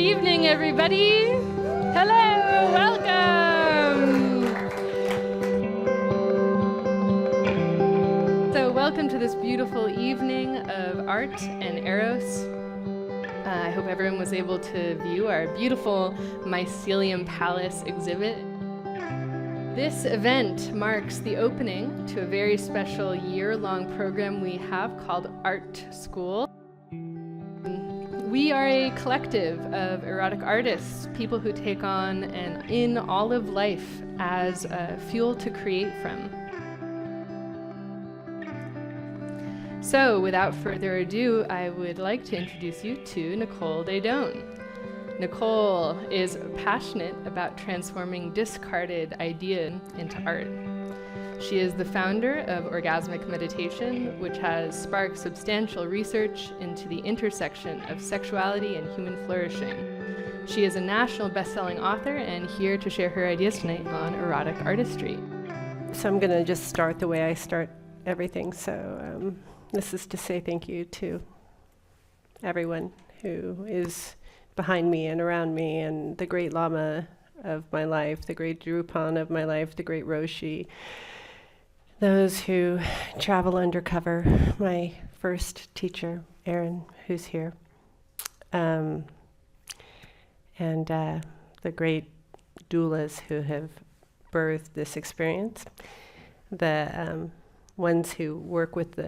evening, everybody. Hello, welcome. So welcome to this beautiful evening of art and Eros. I hope everyone was able to view our beautiful Mycelium Palace exhibit. This event marks the opening to a very special year-long program we have called Art School. We are a collective of erotic artists, people who take on an in all of life as a fuel to create from. So, without further ado, I would like to introduce you to Nicole Daedone. Nicole is passionate about transforming discarded ideas into art. She is the founder of Orgasmic Meditation, which has sparked substantial research into the intersection of sexuality and human flourishing. She is a national best-selling author and here to share her ideas tonight on erotic artistry. So I'm going to just start the way I start everything. So this is to say thank you to everyone who is behind me and around me, and the great Lama of my life, the great Drupal of my life, the great Roshi, those who travel undercover, my first teacher, Aaron, who's here, and the great doulas who have birthed this experience, the ones who work with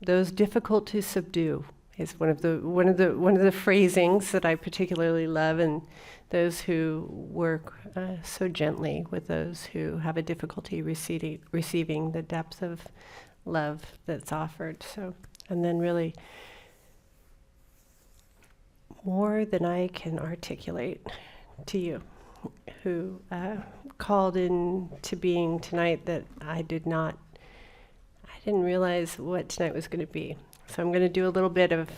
those difficult to subdue is one of the phrasings that I particularly love, and those who work so gently with those who have a difficulty receiving the depth of love that's offered. So, and then really more than I can articulate to you, who called into being tonight that I didn't realize what tonight was going to be. So I'm going to do a little bit of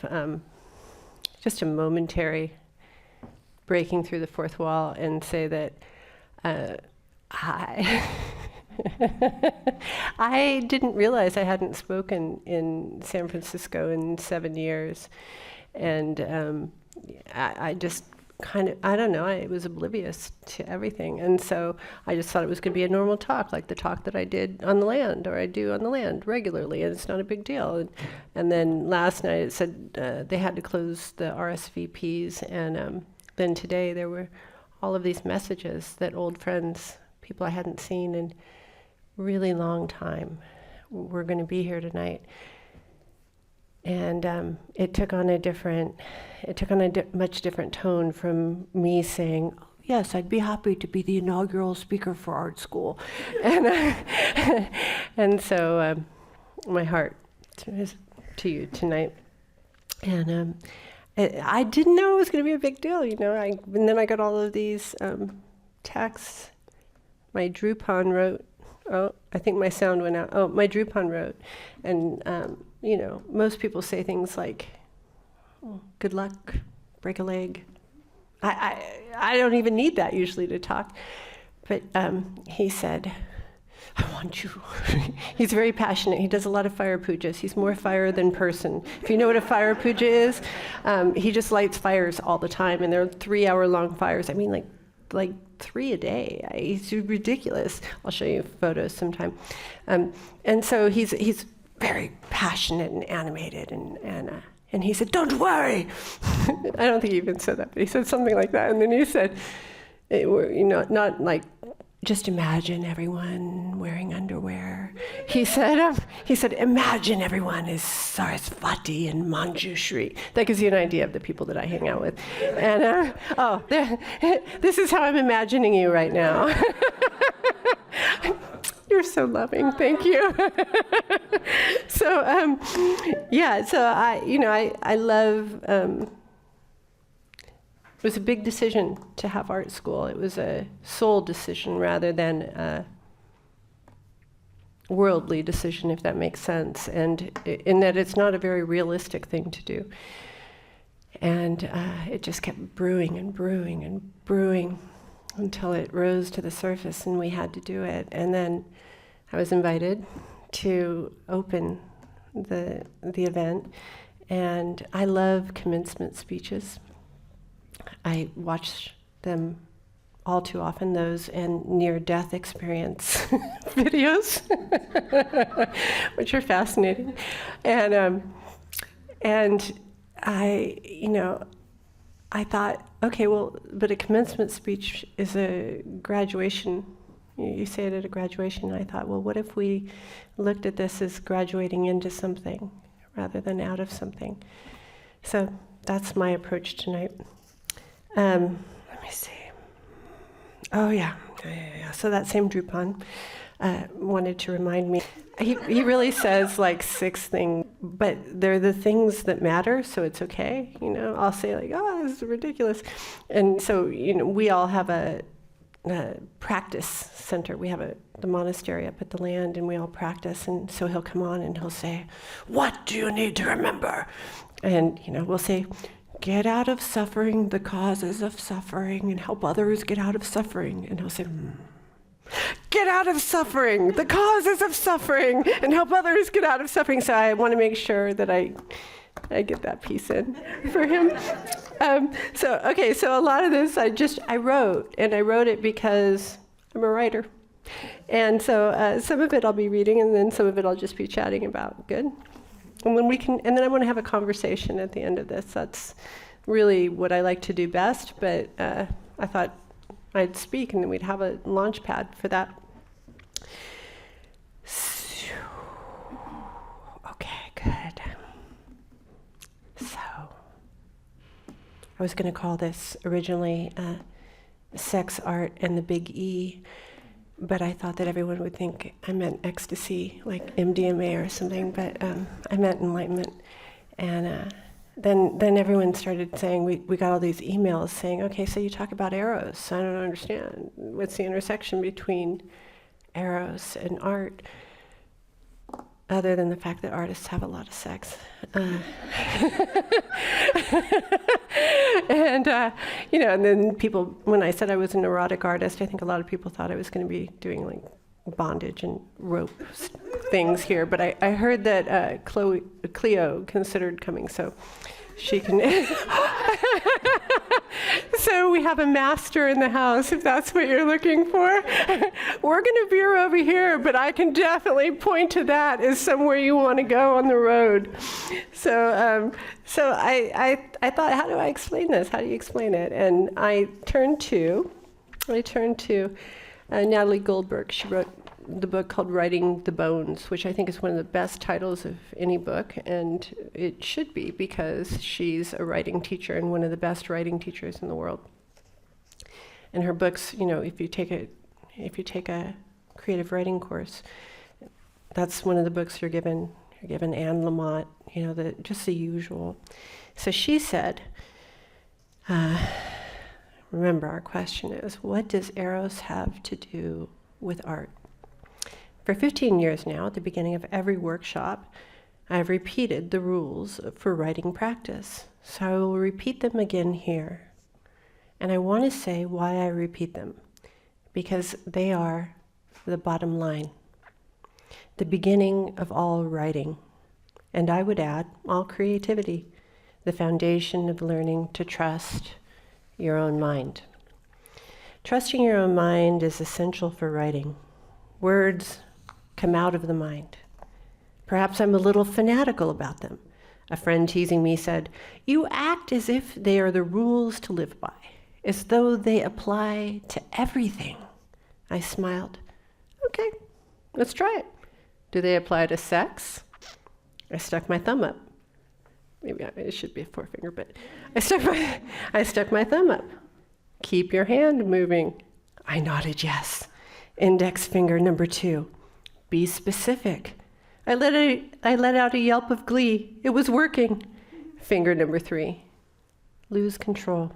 just a momentary breaking through the fourth wall and say that I didn't realize I hadn't spoken in San Francisco in 7 years. And I just I don't know, I was oblivious to everything. And so I just thought it was going to be a normal talk, like the talk that I did on the land, or I do on the land regularly, and it's not a big deal. And then last night it said they had to close the RSVPs, and then today there were all of these messages that old friends, people I hadn't seen in a really long time, were going to be here tonight. And it took on a much different tone from me saying, oh, yes, I'd be happy to be the inaugural speaker for art school. And so my heart is to you tonight. And I didn't know it was going to be a big deal, you know. And then I got all of these texts. My Drupal wrote, oh, I think my sound went out. Oh, my Drupal wrote. And you know, most people say things like, oh, good luck, break a leg. I don't even need that usually to talk. But he said, I want you. He's very passionate. He does a lot of fire pujas. He's more fire than person. If you know what a fire puja is, he just lights fires all the time, and they're 3-hour-long fires. I mean, like 3 a day. He's ridiculous. I'll show you photos sometime. And so he's very passionate and animated, and he said, don't worry. I don't think he even said that, but he said something like that. And then he said, not like, just imagine everyone wearing underwear. He said, imagine everyone is Sarasvati and Manjushri. That gives you an idea of the people that I hang out with. And this is how I'm imagining you right now. You're so loving, thank you. So I love. It was a big decision to have art school. It was a soul decision rather than a worldly decision, if that makes sense, and in that it's not a very realistic thing to do. And it just kept brewing and brewing and brewing until it rose to the surface, and we had to do it. And then I was invited to open the event, and I love commencement speeches. I watch them all too often, those and near-death experience videos, which are fascinating. And I, I thought, okay, well, but a commencement speech is a graduation. You say it at a graduation. I thought, well, what if we looked at this as graduating into something rather than out of something? So that's my approach tonight. Let me see. Oh, yeah. So that same Drupal wanted to remind me. He really says like 6 things, but they're the things that matter, so it's okay. I'll say like, oh, this is ridiculous. And so, we all have a practice center. We have the monastery up at the land, and we all practice. And so he'll come on and he'll say, what do you need to remember? And, we'll say, get out of suffering the causes of suffering and help others get out of suffering. And he'll say, get out of suffering, the causes of suffering, and help others get out of suffering. So I want to make sure that I get that piece in for him. So a lot of this I wrote, and I wrote it because I'm a writer. And so some of it I'll be reading, and then some of it I'll just be chatting about. Good? And then I want to have a conversation at the end of this. That's really what I like to do best, but I thought I'd speak, and then we'd have a launch pad for that. Okay, good. So, I was going to call this originally Sex, Art, and the Big E, but I thought that everyone would think I meant ecstasy, like MDMA or something, but I meant enlightenment. And then everyone started saying, we got all these emails saying, okay, so you talk about Eros. I don't understand. What's the intersection between Eros and art? Other than the fact that artists have a lot of sex. And then people, when I said I was an erotic artist, I think a lot of people thought I was going to be doing like bondage and rope things here. But I heard that Cleo considered coming, so she can. So we have a master in the house, if that's what you're looking for. We're going to veer over here, but I can definitely point to that as somewhere you want to go on the road. So I thought, how do I explain this? How do you explain it? And I turned to Natalie Goldberg. She wrote the book called Writing the Bones, which I think is one of the best titles of any book, and it should be because she's a writing teacher and one of the best writing teachers in the world. And her books, if you take a creative writing course, that's one of the books you're given. You're given Anne Lamott, just the usual. So she said, remember our question is, what does Eros have to do with art? For 15 years now, at the beginning of every workshop, I have repeated the rules for writing practice. So I will repeat them again here. And I want to say why I repeat them, because they are the bottom line, the beginning of all writing, and I would add all creativity, the foundation of learning to trust your own mind. Trusting your own mind is essential for writing. Words come out of the mind. Perhaps I'm a little fanatical about them. A friend teasing me said, "You act as if they are the rules to live by, as though they apply to everything." I smiled. Okay, let's try it. Do they apply to sex? I stuck my thumb up. Maybe it should be a forefinger, but I stuck my thumb up. Keep your hand moving. I nodded yes. Index finger number 2. Be specific. I let out a yelp of glee. It was working. Finger number 3. Lose control.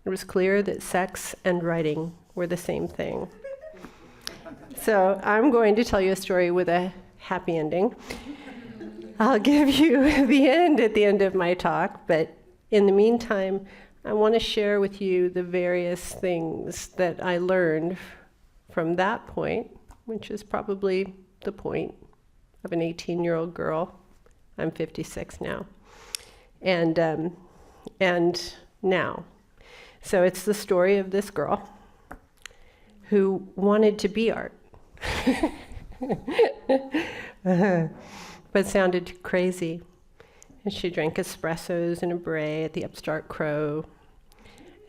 It was clear that sex and writing were the same thing. So I'm going to tell you a story with a happy ending. I'll give you the end at the end of my talk, but in the meantime, I want to share with you the various things that I learned from that point, which is probably the point of an 18-year-old girl. I'm 56 now. And now. So it's the story of this girl who wanted to be art, but sounded too crazy. And she drank espressos in a bray at the upstart Crow.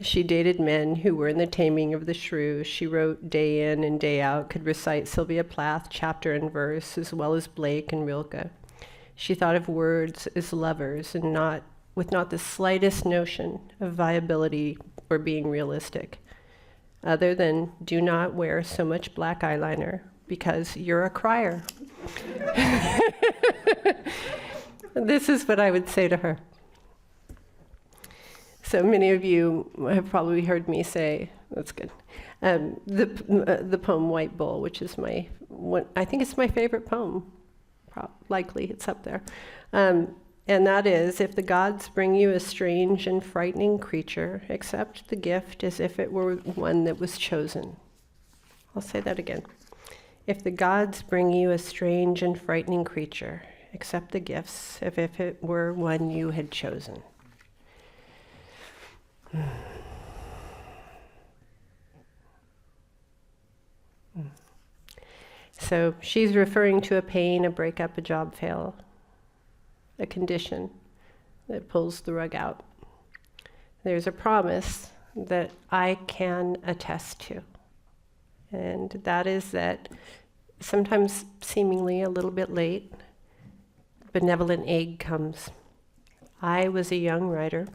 She dated men who were in the taming of the shrew. She wrote day in and day out, could recite Sylvia Plath chapter and verse, as well as Blake and Rilke. She thought of words as lovers and with not the slightest notion of viability or being realistic, other than do not wear so much black eyeliner because you're a crier. This is what I would say to her. So many of you have probably heard me say, that's good, the poem White Bull, which is I think it's my favorite poem. Likely it's up there. And that is, if the gods bring you a strange and frightening creature, accept the gift as if it were one that was chosen. I'll say that again. If the gods bring you a strange and frightening creature, accept the gifts as if it were one you had chosen. So she's referring to a pain, a breakup, a job fail, a condition that pulls the rug out. There's a promise that I can attest to, and that is that sometimes seemingly a little bit late, benevolent aid comes. I was a young writer,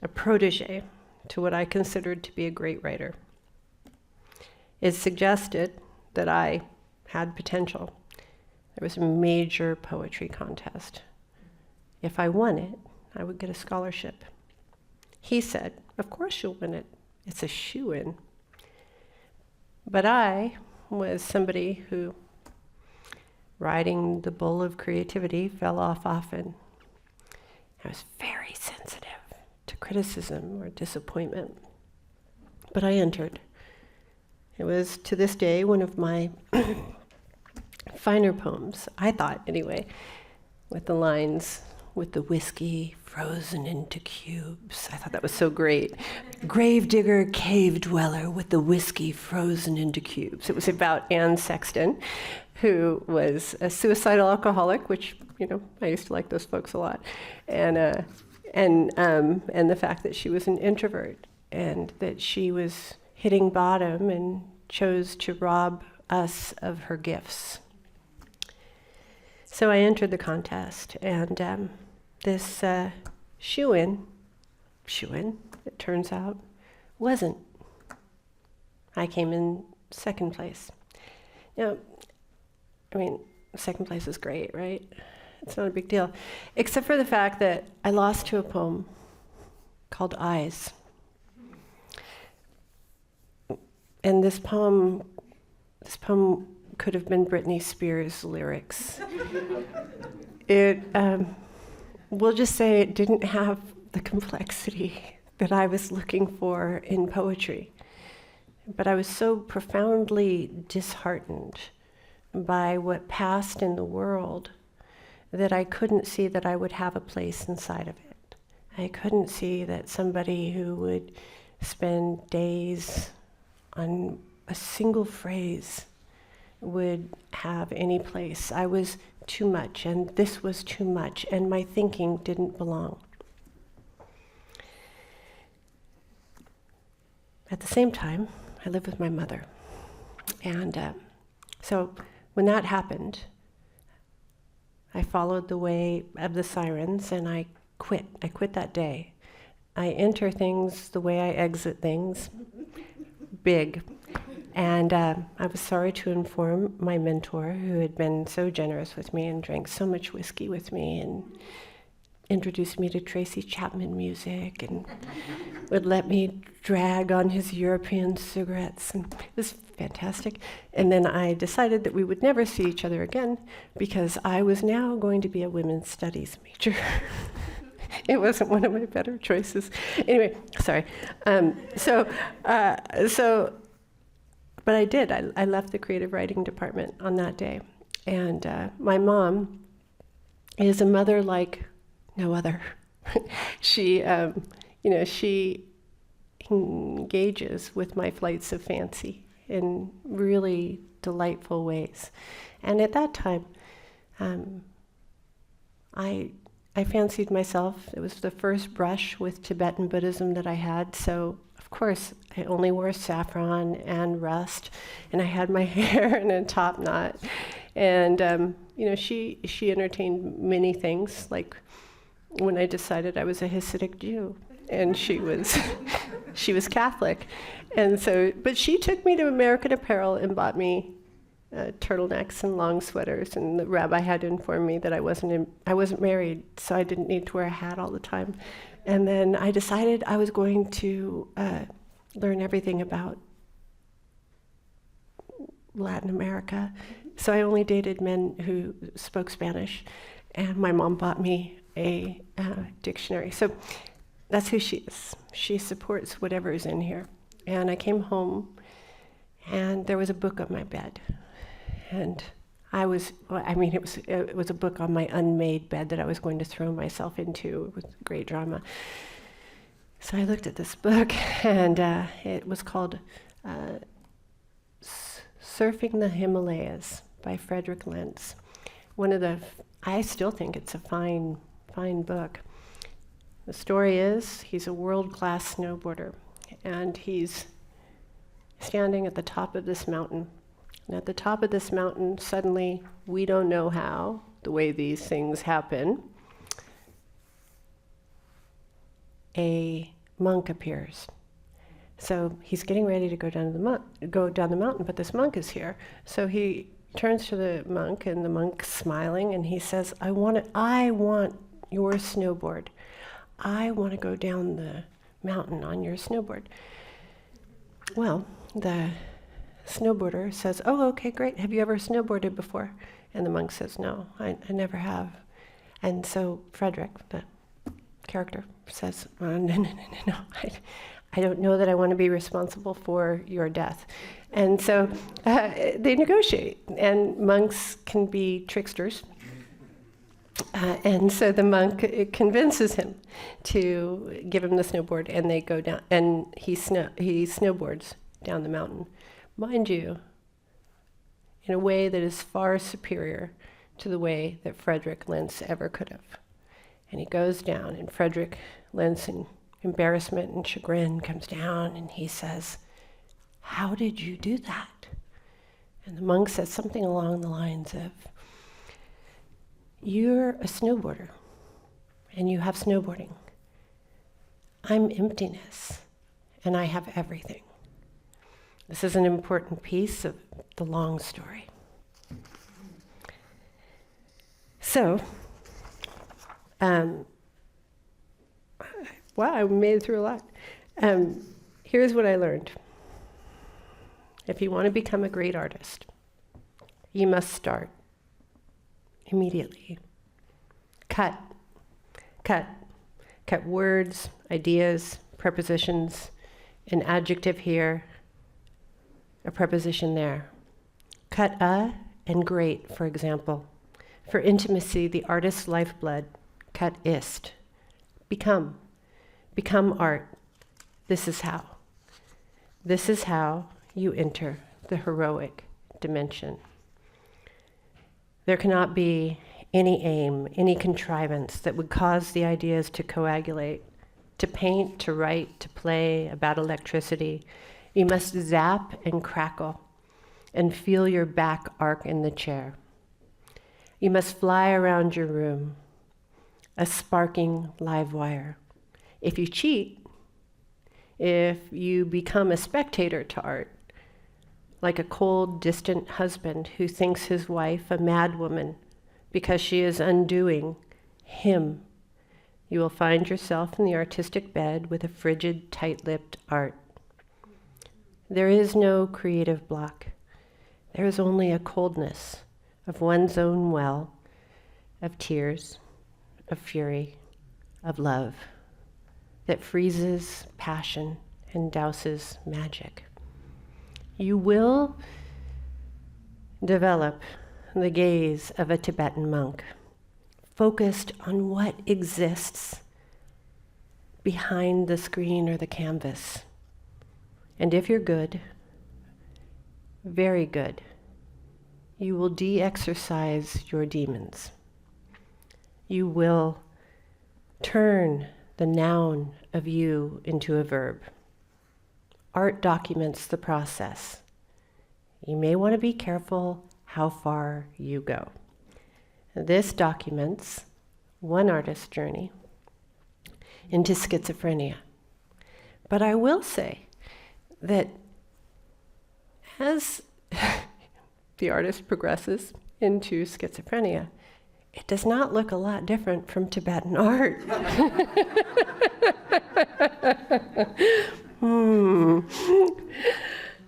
a protege to what I considered to be a great writer. It suggested that I had potential. There was a major poetry contest. If I won it, I would get a scholarship. He said, of course you'll win it. It's a shoo-in. But I was somebody who, riding the bull of creativity, fell off often. I was very sensitive to criticism or disappointment. But I entered. It was, to this day, one of my finer poems, I thought anyway, with the lines, with the whiskey frozen into cubes. I thought that was so great. Gravedigger, cave dweller with the whiskey frozen into cubes. It was about Anne Sexton, who was a suicidal alcoholic, which, I used to like those folks a lot, and the fact that she was an introvert and that she was hitting bottom and chose to rob us of her gifts. So I entered the contest, and this shoo-in, it turns out, wasn't. I came in second place. Second place is great, right? It's not a big deal, except for the fact that I lost to a poem called Eyes. And this poem could have been Britney Spears' lyrics. We'll just say it didn't have the complexity that I was looking for in poetry. But I was so profoundly disheartened by what passed in the world that I couldn't see that I would have a place inside of it. I couldn't see that somebody who would spend days on a single phrase would have any place. I was too much, and this was too much, and my thinking didn't belong. At the same time, I lived with my mother. And so when that happened, I followed the way of the sirens, and I quit. I quit that day. I enter things the way I exit things, big. And I was sorry to inform my mentor, who had been so generous with me and drank so much whiskey with me and introduced me to Tracy Chapman music and would let me drag on his European cigarettes. And it was fantastic. And then I decided that we would never see each other again because I was now going to be a women's studies major. It wasn't one of my better choices. Anyway, sorry. But I did. I left the creative writing department on that day. And my mom is a mother like no other. She she engages with my flights of fancy in really delightful ways. And at that time, I fancied myself. It was the first brush with Tibetan Buddhism that I had, so of course I only wore saffron and rust, and I had my hair in a top knot. And she entertained many things, like when I decided I was a Hasidic Jew, and she was Catholic, and so, but she took me to American Apparel and bought me turtlenecks and long sweaters, and the rabbi had to inform me that I wasn't married, so I didn't need to wear a hat all the time. And then I decided I was going to learn everything about Latin America, so I only dated men who spoke Spanish, and my mom bought me a dictionary. So that's who she is. She supports whatever is in here. And I came home, and there was a book on my bed. And it was a book on my unmade bed that I was going to throw myself into with great drama. So I looked at this book, and it was called Surfing the Himalayas by Frederick Lentz. I still think it's a fine book. The story is, he's a world-class snowboarder, and he's standing at the top of this mountain. And at the top of this mountain, suddenly, we don't know how, the way these things happen, a monk appears. So he's getting ready to go down the mountain, but this monk is here. So he turns to the monk, and the monk's smiling, and he says, I want your snowboard. I want to go down the mountain on your snowboard. Well, the snowboarder says, oh, okay, great. Have you ever snowboarded before? And the monk says, no, I never have. And so Frederick, the character, says, no, I don't know that I want to be responsible for your death. And so they negotiate, and monks can be tricksters. And so the monk convinces him to give him the snowboard, and they go down, and he snowboards down the mountain. Mind you, in a way that is far superior to the way that Frederick Lentz ever could have. And he goes down, and Frederick Lentz, in embarrassment and chagrin, comes down, and he says, how did you do that? And the monk says something along the lines of, you're a snowboarder, and you have snowboarding. I'm emptiness, and I have everything. This is an important piece of the long story. So, wow, I made it through a lot. Here's what I learned. If you want to become a great artist, you must start immediately. Cut words, ideas, prepositions, an adjective here, a preposition there. Cut a and great, for example. For intimacy, the artist's lifeblood, cut ist. Become art. This is how. This is how you enter the heroic dimension. There cannot be any aim, any contrivance that would cause the ideas to coagulate, to paint, to write, to play about electricity. You must zap and crackle and feel your back arc in the chair. You must fly around your room, a sparking live wire. If you cheat, if you become a spectator to art, like a cold, distant husband who thinks his wife a madwoman because she is undoing him, you will find yourself in the artistic bed with a frigid, tight-lipped art. There is no creative block. There is only a coldness of one's own well, of tears, of fury, of love, that freezes passion and douses magic. You will develop the gaze of a Tibetan monk, focused on what exists behind the screen or the canvas. And if you're good, very good, you will de-exercise your demons. You will turn the noun of you into a verb. Art documents the process. You may want to be careful how far you go. This documents one artist's journey into schizophrenia. But I will say that as the artist progresses into schizophrenia, it does not look a lot different from Tibetan art.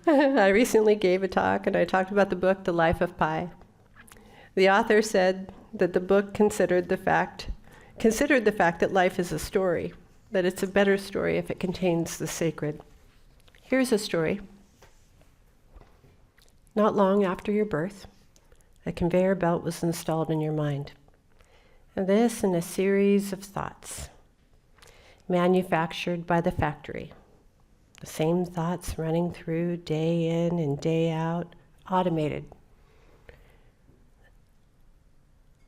I recently gave a talk and I talked about the book, The Life of Pi. The author said that the book considered the fact that life is a story, that it's a better story if it contains the sacred. Here's a story. Not long after your birth, a conveyor belt was installed in your mind. And this in a series of thoughts, manufactured by the factory. The same thoughts running through day in and day out, automated.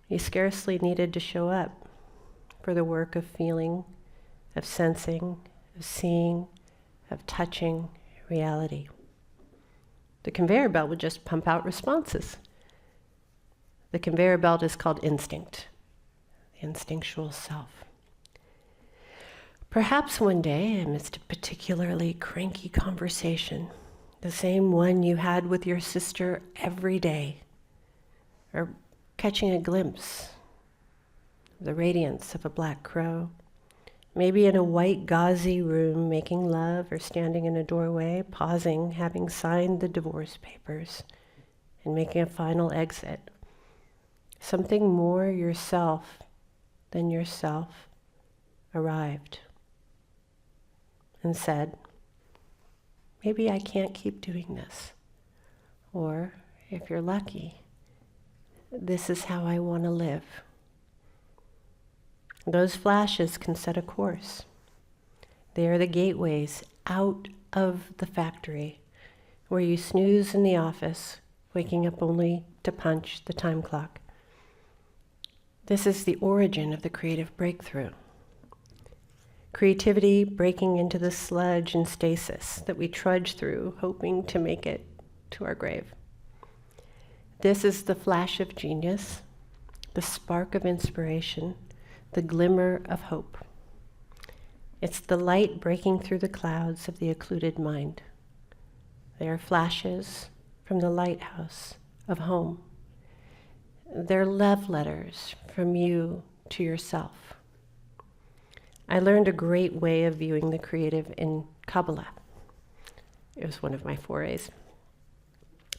You scarcely needed to show up for the work of feeling, of sensing, of seeing, of touching reality. The conveyor belt would just pump out responses. The conveyor belt is called instinct, the instinctual self. Perhaps one day, amidst a particularly cranky conversation, the same one you had with your sister every day, or catching a glimpse of the radiance of a black crow, maybe in a white gauzy room making love or standing in a doorway, pausing, having signed the divorce papers, and making a final exit. Something more yourself than yourself arrived and said, maybe I can't keep doing this. Or, if you're lucky, this is how I want to live. Those flashes can set a course. They are the gateways out of the factory, where you snooze in the office, waking up only to punch the time clock. This is the origin of the creative breakthrough. Creativity breaking into the sludge and stasis that we trudge through, hoping to make it to our grave. This is the flash of genius, the spark of inspiration, the glimmer of hope. It's the light breaking through the clouds of the occluded mind. They are flashes from the lighthouse of home. They're love letters from you to yourself. I learned a great way of viewing the creative in Kabbalah. It was one of my forays.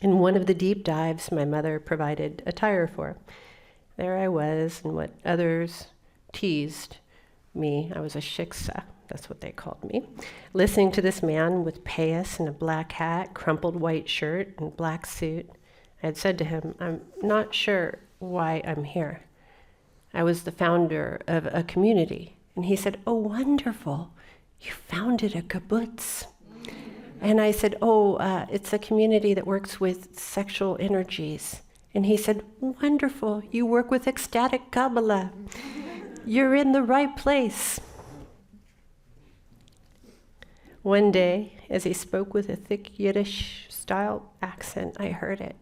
In one of the deep dives my mother provided attire for, there I was in what others teased me. I was a shiksa, that's what they called me, listening to this man with payas and a black hat, crumpled white shirt, and black suit. I had said to him, I'm not sure why I'm here. I was the founder of a community. And he said, oh, wonderful, you founded a kibbutz. And I said, it's a community that works with sexual energies. And he said, wonderful, you work with ecstatic Kabbalah. You're in the right place. One day, as he spoke with a thick Yiddish-style accent, I heard it.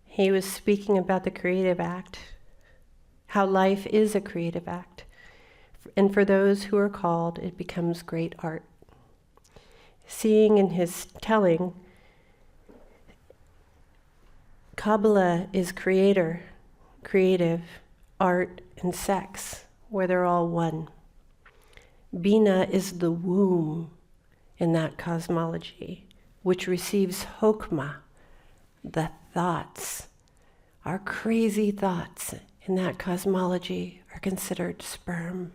He was speaking about the creative act, how life is a creative act. And for those who are called, it becomes great art. Seeing in his telling, Kabbalah is creator, creative, art, and sex, where they're all one. Bina is the womb in that cosmology, which receives Hokmah, the thoughts. Our crazy thoughts in that cosmology are considered sperm.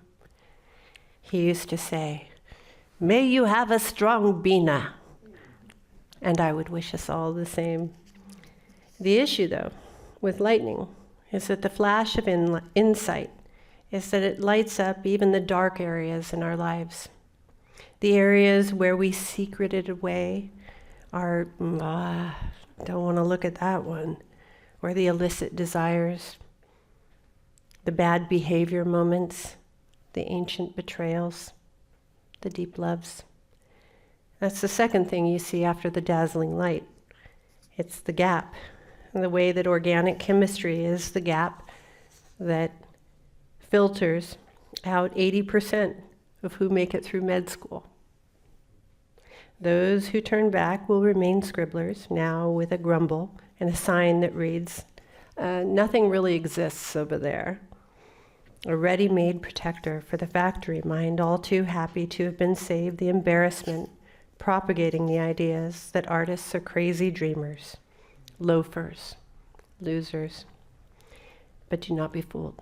He used to say, may you have a strong Bina. And I would wish us all the same. The issue, though, with lightning is that the flash of insight is that it lights up even the dark areas in our lives. The areas where we secreted away our, don't want to look at that one, or the illicit desires, the bad behavior moments, the ancient betrayals, the deep loves. That's the second thing you see after the dazzling light. It's the gap, and the way that organic chemistry is the gap that filters out 80% of who make it through med school. Those who turn back will remain scribblers, now with a grumble and a sign that reads, nothing really exists over there. A ready-made protector for the factory mind, all too happy to have been saved the embarrassment, propagating the ideas that artists are crazy dreamers, loafers, losers. But do not be fooled.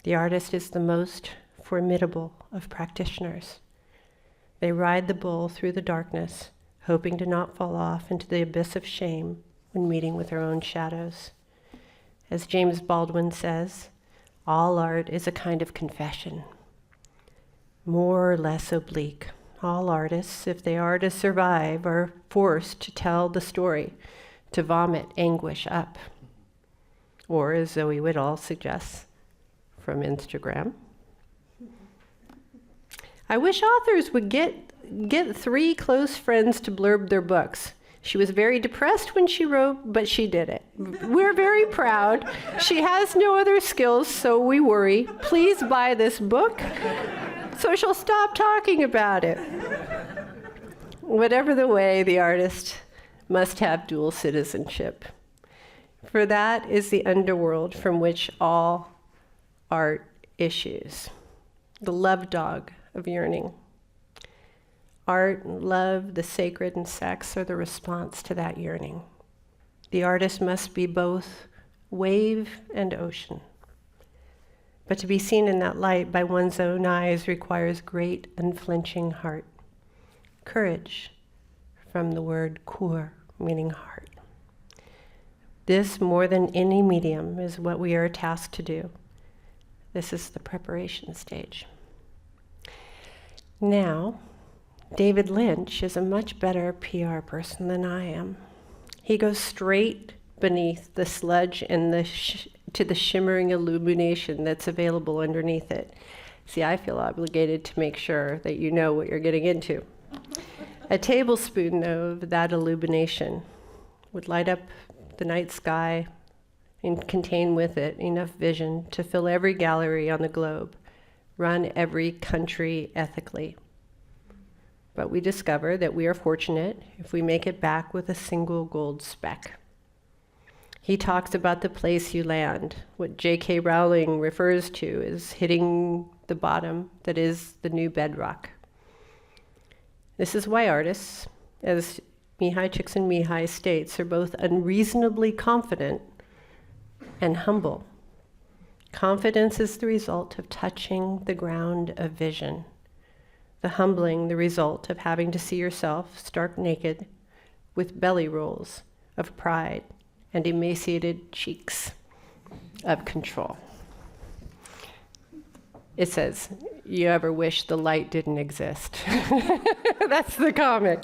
The artist is the most formidable of practitioners. They ride the bull through the darkness, hoping to not fall off into the abyss of shame when meeting with their own shadows. As James Baldwin says, all art is a kind of confession, more or less oblique. All artists, if they are to survive, are forced to tell the story, to vomit anguish up. Or, as Zoe Whittall suggests, from Instagram. I wish authors would get 3 close friends to blurb their books. She was very depressed when she wrote, but she did it. We're very proud. She has no other skills, so we worry. Please buy this book so she'll stop talking about it. Whatever the way, the artist must have dual citizenship. For that is the underworld from which all art issues, the love dog of yearning. Art, love, the sacred, and sex are the response to that yearning. The artist must be both wave and ocean. But to be seen in that light by one's own eyes requires great unflinching heart. Courage, from the word kur, meaning heart. This, more than any medium, is what we are tasked to do. This is the preparation stage. Now, David Lynch is a much better PR person than I am. He goes straight beneath the sludge and to the shimmering illumination that's available underneath it. See, I feel obligated to make sure that you know what you're getting into. A tablespoon, though, of that illumination would light up the night sky and contain with it enough vision to fill every gallery on the globe, run every country ethically. But we discover that we are fortunate if we make it back with a single gold speck. He talks about the place you land, what J.K. Rowling refers to as hitting the bottom that is the new bedrock. This is why artists, as Mihai Csikszentmihalyi states, are both unreasonably confident and humble. Confidence is the result of touching the ground of vision. The humbling, the result of having to see yourself stark naked with belly rolls of pride and emaciated cheeks of control. It says, you ever wish the light didn't exist? That's the comic.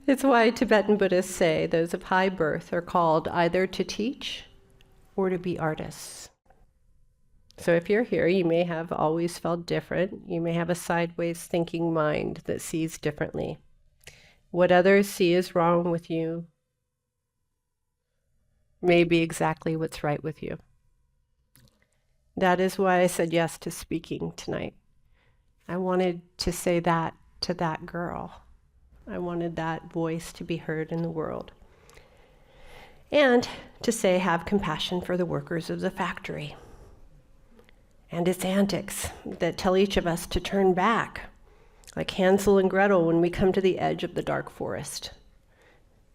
It's why Tibetan Buddhists say those of high birth are called either to teach or to be artists. So if you're here, you may have always felt different. You may have a sideways thinking mind that sees differently. What others see is wrong with you may be exactly what's right with you. That is why I said yes to speaking tonight. I wanted to say that to that girl. I wanted that voice to be heard in the world. And to say, have compassion for the workers of the factory and its antics that tell each of us to turn back, like Hansel and Gretel when we come to the edge of the dark forest.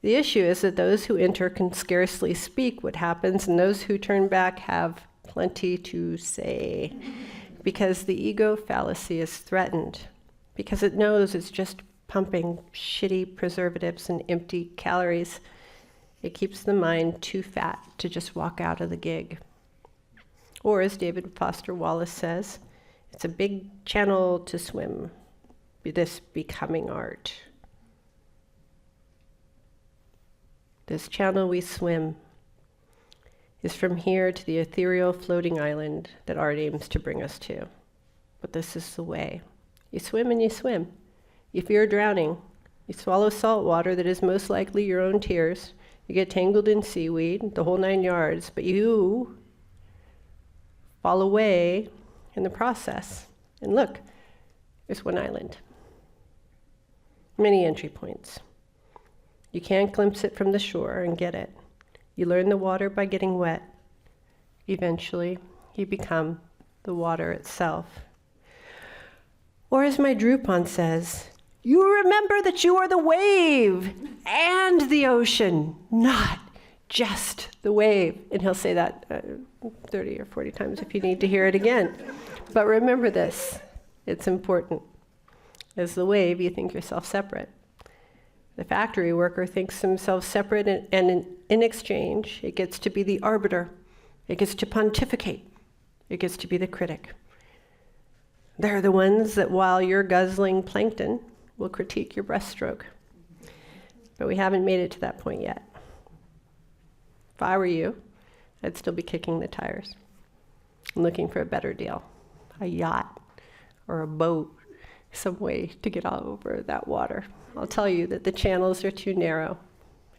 The issue is that those who enter can scarcely speak what happens, and those who turn back have plenty to say, because the ego fallacy is threatened, because it knows it's just pumping shitty preservatives and empty calories. It keeps the mind too fat to just walk out of the gig. Or, as David Foster Wallace says, it's a big channel to swim, this becoming art. This channel we swim is from here to the ethereal floating island that art aims to bring us to. But this is the way. You swim and you swim. You fear drowning. You swallow salt water that is most likely your own tears. You get tangled in seaweed, the whole 9 yards, but you fall away in the process. And look, there's one island. Many entry points. You can't glimpse it from the shore and get it. You learn the water by getting wet. Eventually, you become the water itself. Or as my Drupon says, you remember that you are the wave and the ocean, not just the wave. And he'll say that 30 or 40 times if you need to hear it again. But remember this, it's important. As the wave, you think yourself separate. The factory worker thinks himself separate, and in exchange, it gets to be the arbiter. It gets to pontificate. It gets to be the critic. They're the ones that, while you're guzzling plankton, will critique your breaststroke. But we haven't made it to that point yet. If I were you, I'd still be kicking the tires and looking for a better deal. A yacht or a boat, some way to get all over that water. I'll tell you that the channels are too narrow.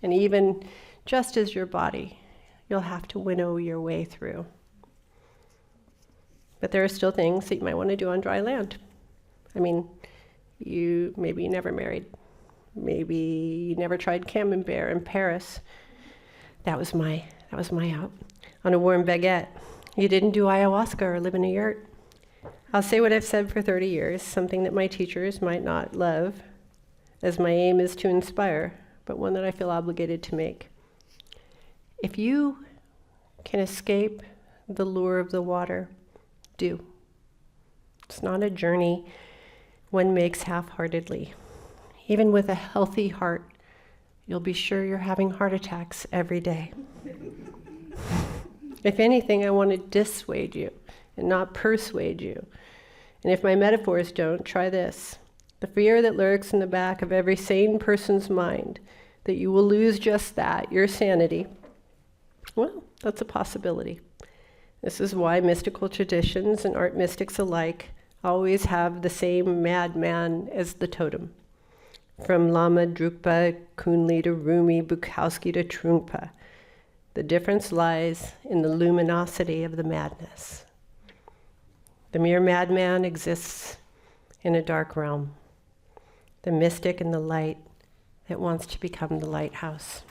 And even just as your body, you'll have to winnow your way through. But there are still things that you might want to do on dry land. I mean, maybe you never married. Maybe you never tried camembert in Paris. That was my out. On a warm baguette. You didn't do ayahuasca or live in a yurt. I'll say what I've said for 30 years, something that my teachers might not love, as my aim is to inspire, but one that I feel obligated to make. If you can escape the lure of the water, do. It's not a journey one makes half-heartedly. Even with a healthy heart, you'll be sure you're having heart attacks every day. If anything, I want to dissuade you and not persuade you. And if my metaphors don't, try this. The fear that lurks in the back of every sane person's mind, that you will lose just that, your sanity, well, that's a possibility. This is why mystical traditions and art mystics alike always have the same madman as the totem. From Lama Drukpa, Kunli to Rumi, Bukowski to Trungpa. The difference lies in the luminosity of the madness. The mere madman exists in a dark realm. The mystic in the light that wants to become the lighthouse.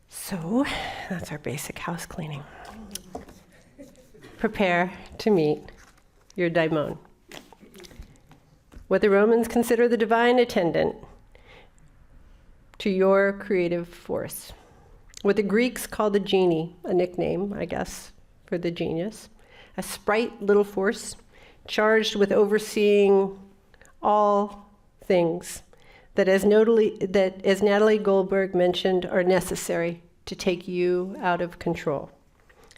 So, that's our basic house cleaning. Prepare to meet your daimon. What the Romans consider the divine attendant to your creative force. What the Greeks call the genie, a nickname, I guess, for the genius. A sprite little force charged with overseeing all things that, as Natalie Goldberg mentioned, are necessary to take you out of control.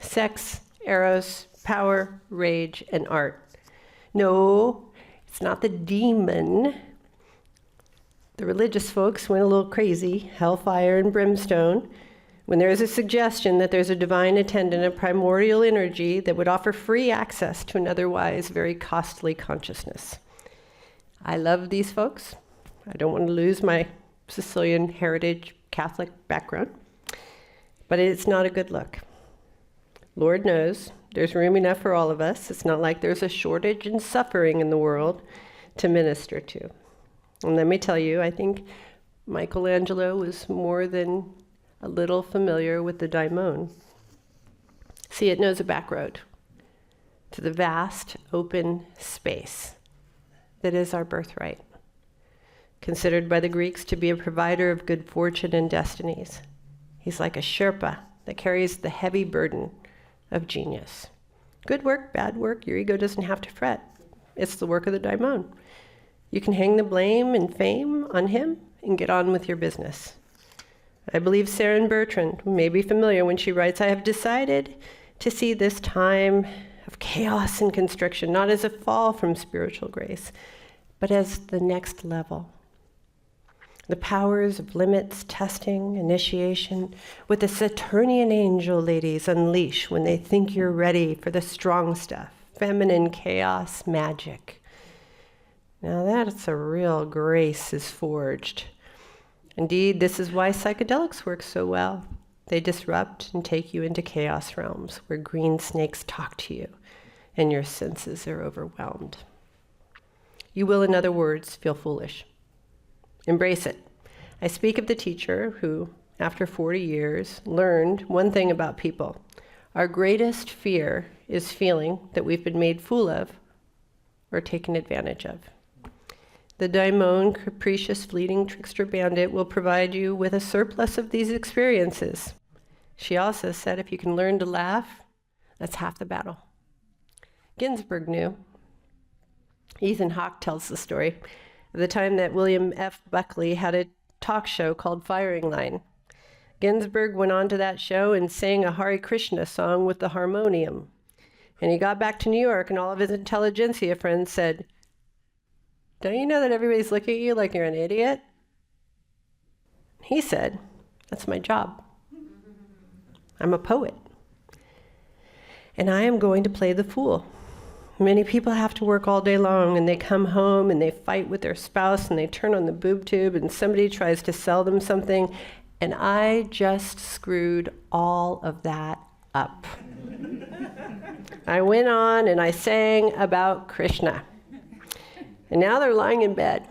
Sex, eros, power, rage, and art. No, it's not the demon. The religious folks went a little crazy, hellfire and brimstone, when there is a suggestion that there's a divine attendant, a primordial energy that would offer free access to an otherwise very costly consciousness. I love these folks. I don't want to lose my Sicilian heritage Catholic background, but it's not a good look. Lord knows there's room enough for all of us. It's not like there's a shortage and suffering in the world to minister to. And let me tell you, I think Michelangelo was more than a little familiar with the daimon. See, it knows a back road to the vast, open space that is our birthright, considered by the Greeks to be a provider of good fortune and destinies. He's like a Sherpa that carries the heavy burden of genius. Good work, bad work, your ego doesn't have to fret. It's the work of the daimon. You can hang the blame and fame on him and get on with your business. I believe Sarah Bertrand may be familiar when she writes, I have decided to see this time of chaos and constriction not as a fall from spiritual grace, but as the next level. The powers of limits, testing, initiation, with the Saturnian angel ladies unleash when they think you're ready for the strong stuff, feminine chaos, magic. Now that's a real grace is forged. Indeed, this is why psychedelics work so well. They disrupt and take you into chaos realms where green snakes talk to you and your senses are overwhelmed. You will, in other words, feel foolish. Embrace it. I speak of the teacher who, after 40 years, learned one thing about people. Our greatest fear is feeling that we've been made fool of or taken advantage of. The Daemonic, capricious, fleeting trickster bandit will provide you with a surplus of these experiences. She also said if you can learn to laugh, that's half the battle. Ginsberg knew. Ethan Hawke tells the story of the time that William F. Buckley had a talk show called Firing Line. Ginsberg went on to that show and sang a Hare Krishna song with the harmonium. And he got back to New York and all of his intelligentsia friends said, "Don't you know that everybody's looking at you like you're an idiot?" He said, "That's my job. I'm a poet. And I am going to play the fool." Many people have to work all day long and they come home and they fight with their spouse and they turn on the boob tube and somebody tries to sell them something. And I just screwed all of that up. I went on and I sang about Krishna. And now they're lying in bed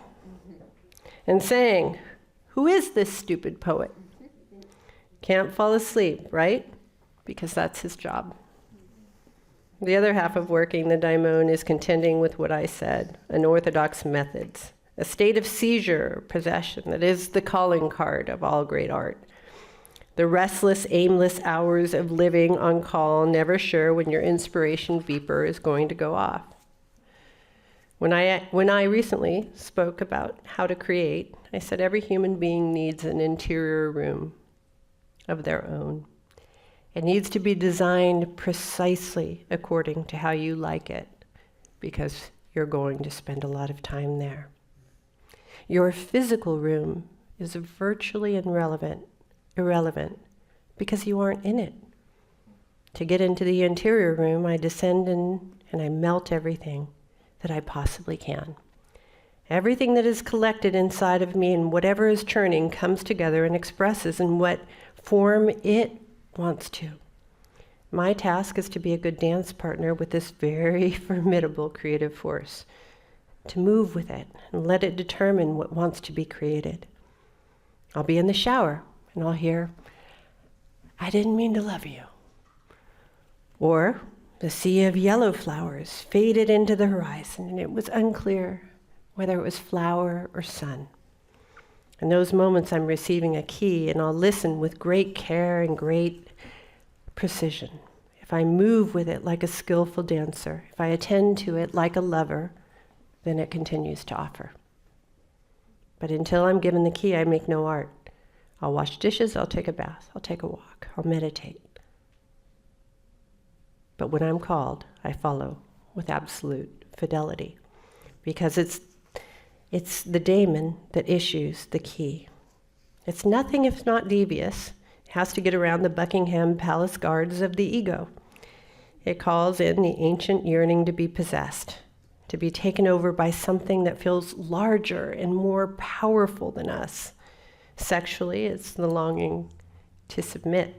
and saying, "Who is this stupid poet?" Can't fall asleep, right? Because that's his job. The other half of working the daimon is contending with what I said, unorthodox methods, a state of seizure or possession that is the calling card of all great art. The restless, aimless hours of living on call, never sure when your inspiration beeper is going to go off. When I recently spoke about how to create, I said every human being needs an interior room of their own. It needs to be designed precisely according to how you like it, because you're going to spend a lot of time there. Your physical room is virtually irrelevant, because you aren't in it. To get into the interior room, I descend in and I melt everything that I possibly can. Everything that is collected inside of me and whatever is churning comes together and expresses in what form it wants to. My task is to be a good dance partner with this very formidable creative force, to move with it and let it determine what wants to be created. I'll be in the shower and I'll hear, "I didn't mean to love you." Or the sea of yellow flowers faded into the horizon and it was unclear whether it was flower or sun. In those moments I'm receiving a key and I'll listen with great care and great precision. If I move with it like a skillful dancer, if I attend to it like a lover, then it continues to offer. But until I'm given the key, I make no art. I'll wash dishes, I'll take a bath, I'll take a walk, I'll meditate. But when I'm called, I follow with absolute fidelity, because it's the daemon that issues the key. It's nothing if not devious. It has to get around the Buckingham Palace guards of the ego. It calls in the ancient yearning to be possessed, to be taken over by something that feels larger and more powerful than us. Sexually, it's the longing to submit,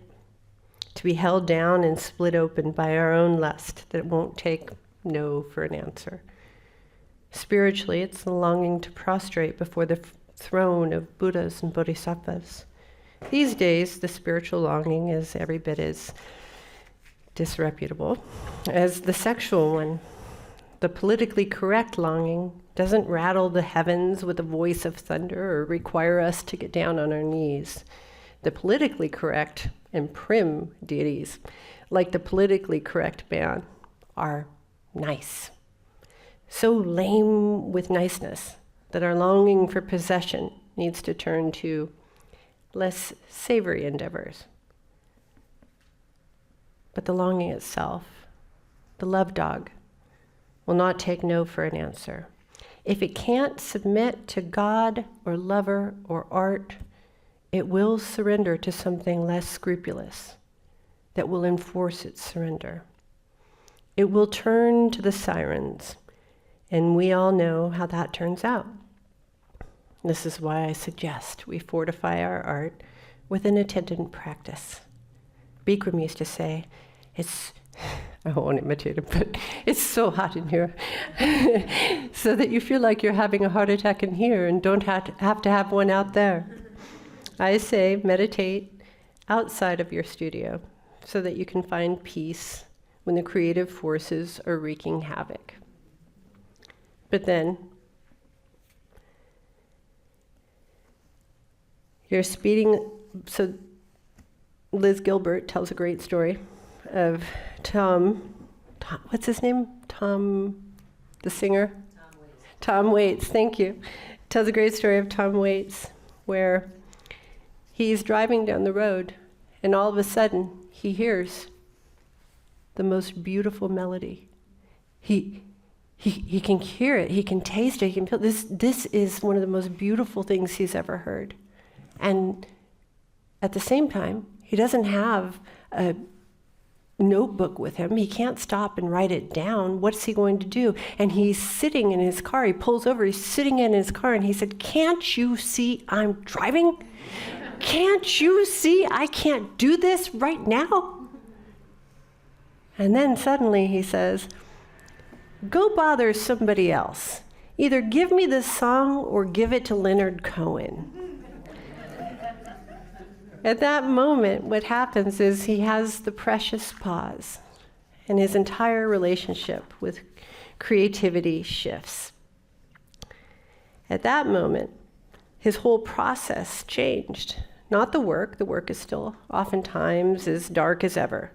to be held down and split open by our own lust that won't take no for an answer. Spiritually, it's the longing to prostrate before the throne of Buddhas and Bodhisattvas. These days, the spiritual longing is every bit as disreputable as the sexual one. The politically correct longing doesn't rattle the heavens with a voice of thunder or require us to get down on our knees. The politically correct and prim deities, like the politically correct man, are nice. So lame with niceness that our longing for possession needs to turn to less savory endeavors. but the longing itself, the love dog, will not take no for an answer. If it can't submit to God or lover or art, it will surrender to something less scrupulous that will enforce its surrender. It will turn to the sirens, and we all know how that turns out. This is why I suggest we fortify our art with an attendant practice. Bikram used to say, I won't imitate it, but it's so hot in here, so that you feel like you're having a heart attack in here and don't have to have one out there. I say meditate outside of your studio so that you can find peace when the creative forces are wreaking havoc. But then, you're speeding, so Liz Gilbert tells a great story of Tom, what's his name? Tom, the singer? Tom Waits. Tom Waits, thank you. Tells a great story of Tom Waits, where he's driving down the road, and all of a sudden, he hears the most beautiful melody. He can hear it, he can taste it, he can feel this. This is one of the most beautiful things he's ever heard. And at the same time, he doesn't have a notebook with him. He can't stop and write it down. What's he going to do? And he's sitting in his car. He pulls over, he's sitting in his car, and he said, "Can't you see I'm driving? Can't you see I can't do this right now?" And then suddenly he says, "Go bother somebody else. Either give me this song or give it to Leonard Cohen." At that moment, what happens is he has the precious pause, and his entire relationship with creativity shifts. At that moment, his whole process changed. Not the work is still oftentimes as dark as ever,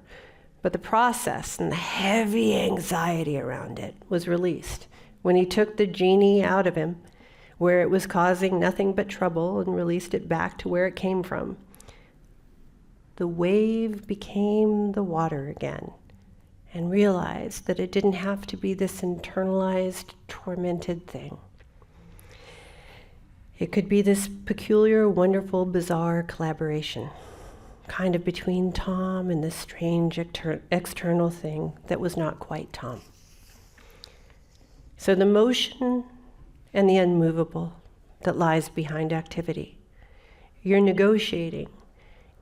but the process and the heavy anxiety around it was released when he took the genie out of him, where it was causing nothing but trouble, and released it back to where it came from. The wave became the water again, and realized that it didn't have to be this internalized, tormented thing. It could be this peculiar, wonderful, bizarre collaboration, kind of between Tom and this strange external thing that was not quite Tom. So the motion and the unmovable that lies behind activity. You're negotiating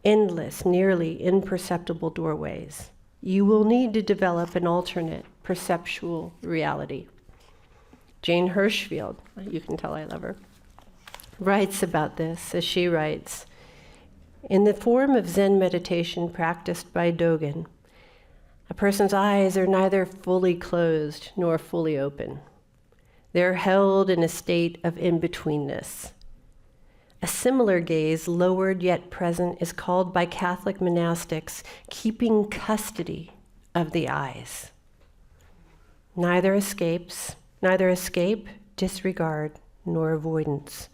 endless, nearly imperceptible doorways. You will need to develop an alternate perceptual reality. Jane Hirschfield, you can tell I love her, writes about this as she writes, "In the form of Zen meditation practiced by Dogen, a person's eyes are neither fully closed nor fully open. They're held in a state of in-betweenness. A similar gaze, lowered yet present, is called by Catholic monastics keeping custody of the eyes. Neither escape, disregard, nor avoidance.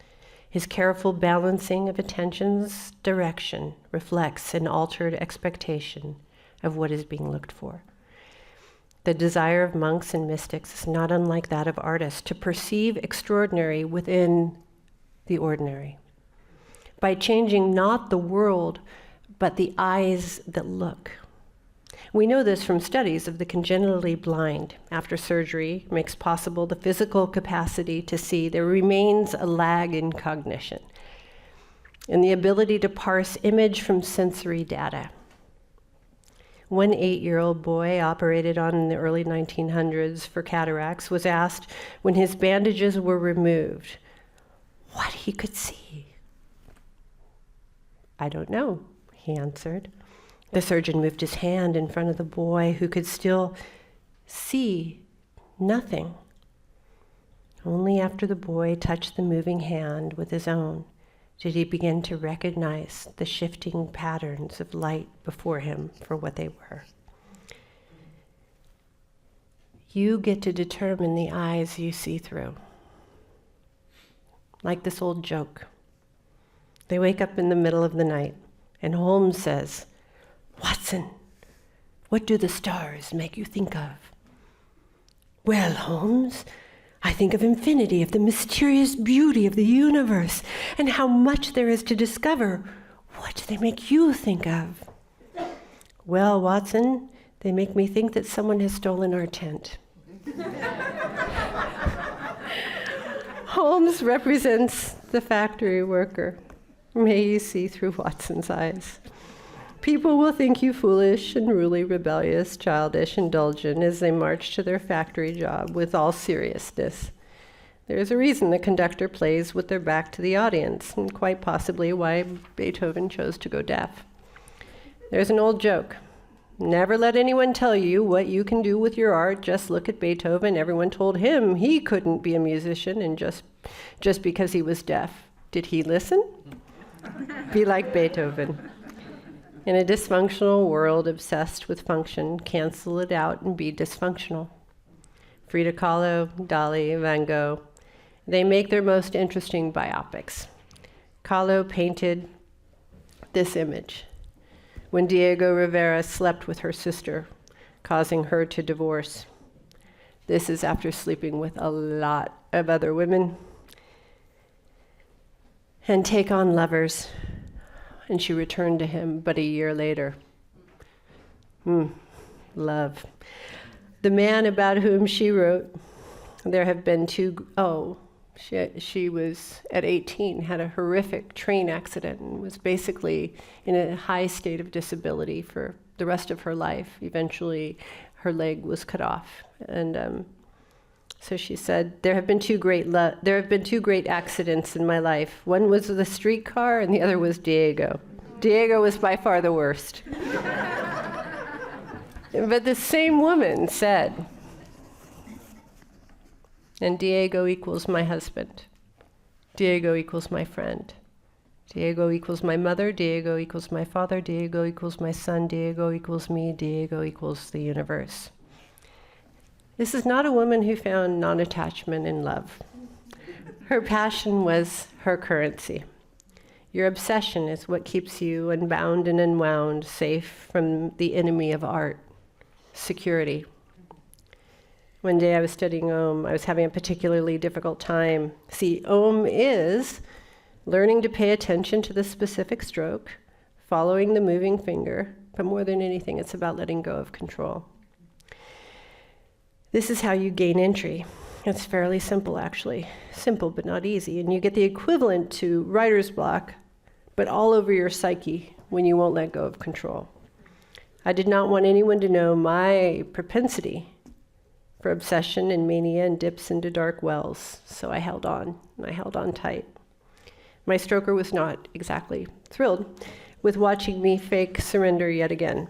His careful balancing of attention's direction reflects an altered expectation of what is being looked for. The desire of monks and mystics is not unlike that of artists to perceive extraordinary within the ordinary, by changing not the world, but the eyes that look. We know this from studies of the congenitally blind. After surgery makes possible the physical capacity to see, there remains a lag in cognition and the ability to parse image from sensory data. One 8-year-old boy operated on in the early 1900s for cataracts was asked when his bandages were removed what he could see. "I don't know," he answered. The surgeon moved his hand in front of the boy, who could still see nothing. Only after the boy touched the moving hand with his own did he begin to recognize the shifting patterns of light before him for what they were. You get to determine the eyes you see through. Like this old joke. They wake up in the middle of the night, and Holmes says, "Watson, What do the stars make you think of? Well, Holmes, I think of infinity, of the mysterious beauty of the universe, and how much there is to discover. What do they make you think of? Well, Watson, they make me think that someone has stolen our tent. Holmes represents the factory worker. May you see through Watson's eyes. People will think you foolish, unruly, rebellious, childish, indulgent as they march to their factory job with all seriousness. There's a reason the conductor plays with their back to the audience, and quite possibly why Beethoven chose to go deaf. There's an old joke. Never let anyone tell you what you can do with your art. Just look at Beethoven. Everyone told him he couldn't be a musician, and just because he was deaf. Did he listen? Be like Beethoven. In a dysfunctional world obsessed with function, cancel it out and be dysfunctional. Frida Kahlo, Dali, Van Gogh, they make their most interesting biopics. Kahlo painted this image when Diego Rivera slept with her sister, causing her to divorce. This is after sleeping with a lot of other women and take on lovers. And she returned to him but a year later. Love. The man about whom she wrote, there have been she was at 18, had a horrific train accident and was basically in a high state of disability for the rest of her life. Eventually, her leg was cut off. And so she said, there have been two great accidents in my life. One was the streetcar and the other was Diego. Diego was by far the worst. But the same woman said, and Diego equals my husband. Diego equals my friend. Diego equals my mother. Diego equals my father. Diego equals my son. Diego equals me. Diego equals the universe. This is not a woman who found non-attachment in love. Her passion was her currency. Your obsession is what keeps you unbound and unwound, safe from the enemy of art, security. One day I was studying Om. I was having a particularly difficult time. See, Om is learning to pay attention to the specific stroke, following the moving finger, but more than anything, it's about letting go of control. This is how you gain entry. It's fairly simple, actually. Simple, but not easy. And you get the equivalent to writer's block, but all over your psyche when you won't let go of control. I did not want anyone to know my propensity for obsession and mania and dips into dark wells, so I held on, and I held on tight. My stroker was not exactly thrilled with watching me fake surrender yet again.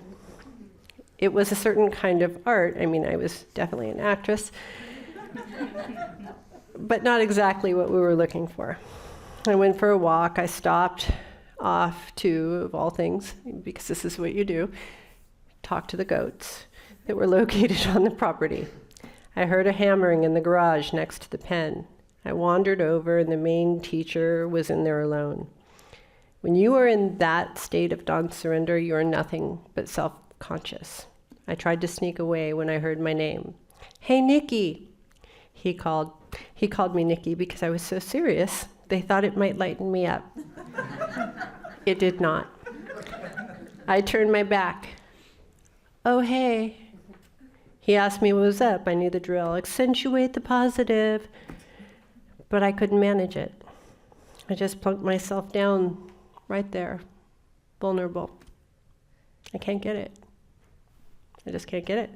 It was a certain kind of art. I mean, I was definitely an actress, but not exactly what we were looking for. I went for a walk. I stopped off to, of all things, because this is what you do, talk to the goats that were located on the property. I heard a hammering in the garage next to the pen. I wandered over, and the main teacher was in there alone. When you are in that state of non-surrender, you are nothing but self-conscious. I tried to sneak away when I heard my name. Hey, Nikki! He called me Nikki because I was so serious, they thought it might lighten me up. It did not. I turned my back. Oh, hey. He asked me what was up. I knew the drill. Accentuate the positive. But I couldn't manage it. I just plunked myself down right there, vulnerable. I can't get it. I just can't get it.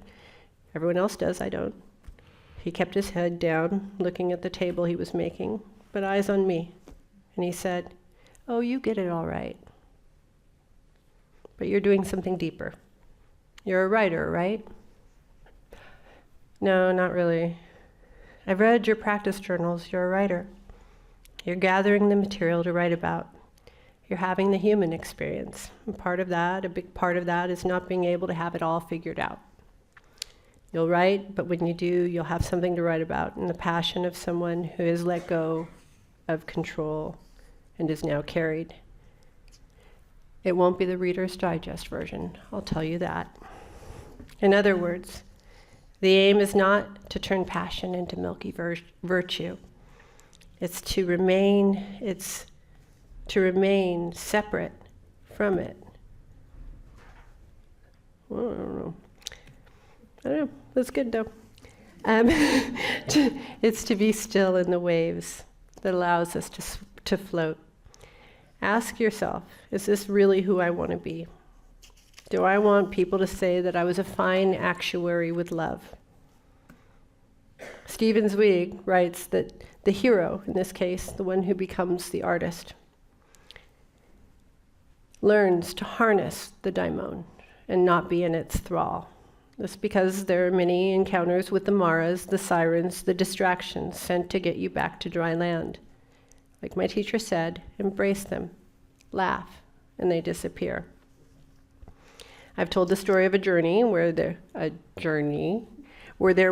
Everyone else does, I don't. He kept his head down, looking at the table he was making, but eyes on me. And he said, oh, you get it all right. But you're doing something deeper. You're a writer, right? No, not really. I've read your practice journals. You're a writer. You're gathering the material to write about. You're having the human experience. And a big part of that is not being able to have it all figured out. You'll write, but when you do, you'll have something to write about, and the passion of someone who has let go of control and is now carried. It won't be the Reader's Digest version, I'll tell you that. In other words, the aim is not to turn passion into milky virtue. It's to remain separate from it. Well, I don't know. That's good though. It's to be still in the waves that allows us to float. Ask yourself, is this really who I want to be? Do I want people to say that I was a fine actuary with love? Stephen Zweig writes that the hero, in this case, the one who becomes the artist, learns to harness the daimon and not be in its thrall. This because there are many encounters with the maras, the sirens, the distractions sent to get you back to dry land. Like my teacher said, embrace them, laugh, and they disappear. I've told the story of a journey where there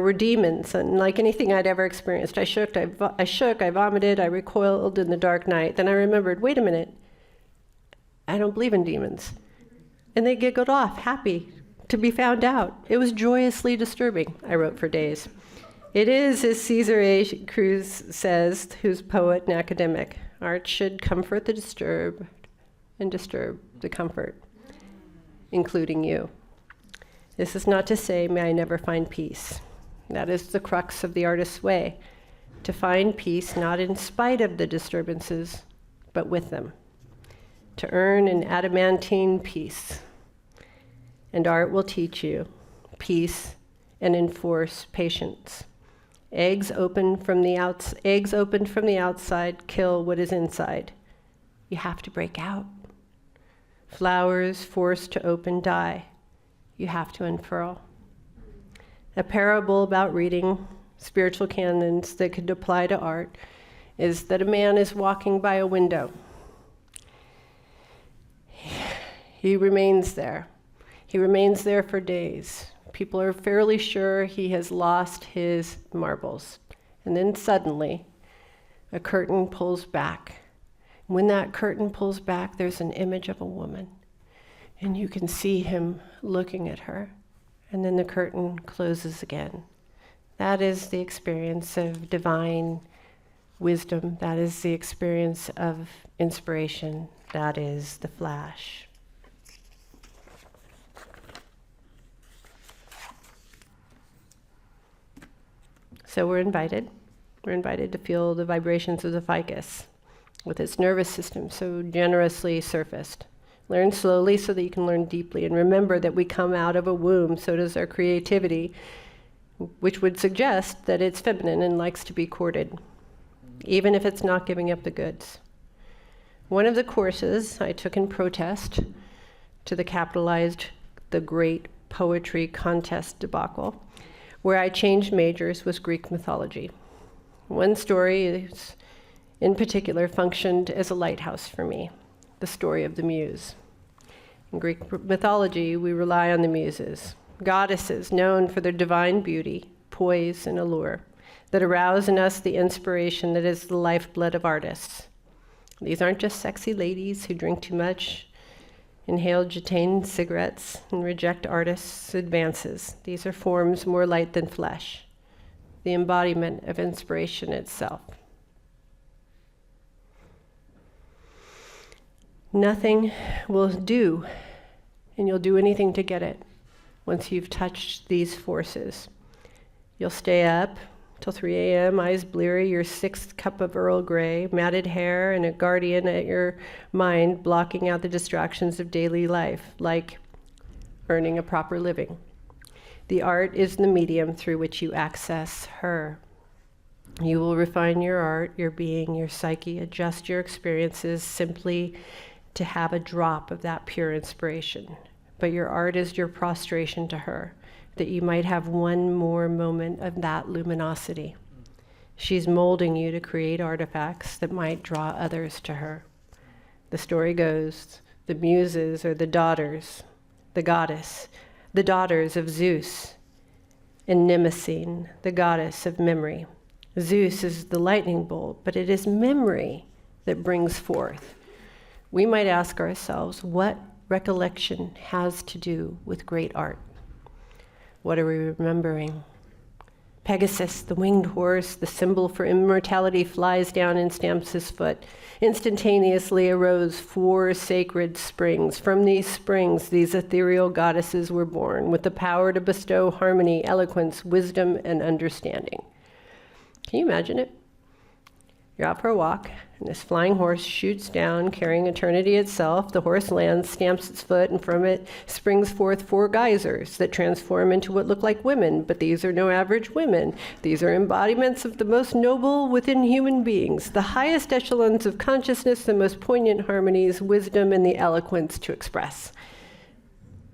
were demons, and like anything I'd ever experienced, I shook, I vomited, I recoiled in the dark night. Then I remembered, wait a minute, I don't believe in demons. And they giggled off, happy to be found out. It was joyously disturbing, I wrote for days. It is, as Cesar A. Cruz says, who's poet and academic, art should comfort the disturbed and disturb the comfort, including you. This is not to say, may I never find peace. That is the crux of the artist's way, to find peace not in spite of the disturbances, but with them, to earn an adamantine peace. And art will teach you peace and enforce patience. Eggs opened from the outside kill what is inside. You have to break out. Flowers forced to open die. You have to unfurl. A parable about reading spiritual canons that could apply to art is that a man is walking by a window. He remains there. He remains there for days. People are fairly sure he has lost his marbles. And then suddenly, a curtain pulls back. When that curtain pulls back, there's an image of a woman. And you can see him looking at her. And then the curtain closes again. That is the experience of divine wisdom. That is the experience of inspiration. That is the flash. So we're invited to feel the vibrations of the ficus with its nervous system so generously surfaced. Learn slowly so that you can learn deeply. And remember that we come out of a womb, so does our creativity, which would suggest that it's feminine and likes to be courted, even if it's not giving up the goods. One of the courses I took in protest to the great poetry contest debacle, where I changed majors, was Greek mythology. One story in particular functioned as a lighthouse for me, the story of the Muse. In Greek mythology, we rely on the Muses, goddesses known for their divine beauty, poise, and allure, that arouse in us the inspiration that is the lifeblood of artists. These aren't just sexy ladies who drink too much, inhale gitane cigarettes, and reject artists' advances. These are forms more light than flesh, the embodiment of inspiration itself. Nothing will do, and you'll do anything to get it once you've touched these forces. You'll stay up till 3 a.m., eyes bleary, your 6th cup of Earl Grey, matted hair, and a guardian at your mind blocking out the distractions of daily life, like earning a proper living. The art is the medium through which you access her. You will refine your art, your being, your psyche, adjust your experiences simply to have a drop of that pure inspiration. But your art is your prostration to her, that you might have one more moment of that luminosity. She's molding you to create artifacts that might draw others to her. The story goes, the Muses are the daughters, the daughters of Zeus, and Mnemosyne, the goddess of memory. Zeus is the lightning bolt, but it is memory that brings forth. We might ask ourselves what recollection has to do with great art. What are we remembering? Pegasus, the winged horse, the symbol for immortality, flies down and stamps his foot. Instantaneously arose 4 sacred springs. From these springs, these ethereal goddesses were born with the power to bestow harmony, eloquence, wisdom, and understanding. Can you imagine it? You're out for a walk, and this flying horse shoots down, carrying eternity itself. The horse lands, stamps its foot, and from it springs forth 4 geysers that transform into what look like women, but these are no average women. These are embodiments of the most noble within human beings, the highest echelons of consciousness, the most poignant harmonies, wisdom, and the eloquence to express.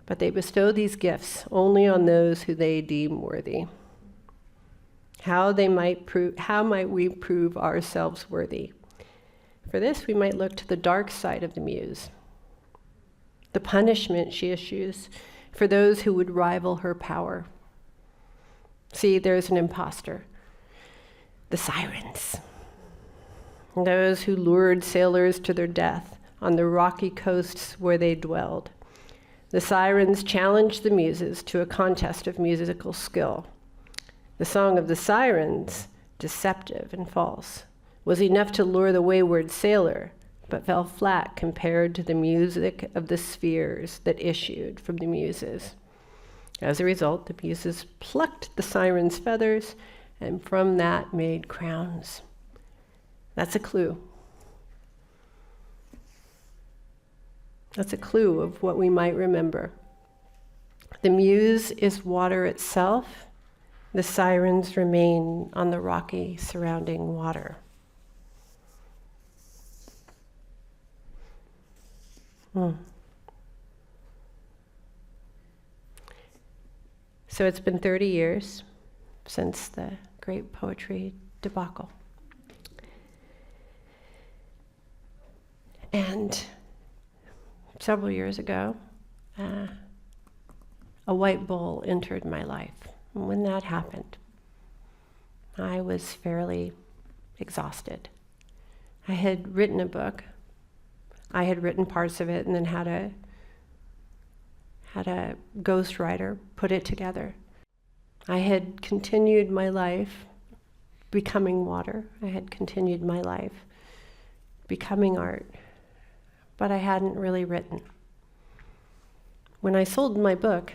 But they bestow these gifts only on those who they deem worthy. How might we prove ourselves worthy? For this, we might look to the dark side of the muse, the punishment she issues for those who would rival her power. See, there's an imposter, the sirens, those who lured sailors to their death on the rocky coasts where they dwelled. The sirens challenged the muses to a contest of musical skill. The song of the sirens, deceptive and false, was enough to lure the wayward sailor, but fell flat compared to the music of the spheres that issued from the muses. As a result, the muses plucked the sirens' feathers, and from that made crowns. That's a clue. That's a clue of what we might remember. The muse is water itself. The sirens remain on the rocky surrounding water. So it's been 30 years since the great poetry debacle. And several years ago, a white bull entered my life. And when that happened, I was fairly exhausted. I had written a book. I had written parts of it and then had a ghostwriter put it together. I had continued my life becoming water. I had continued my life becoming art, but I hadn't really written. When I sold my book,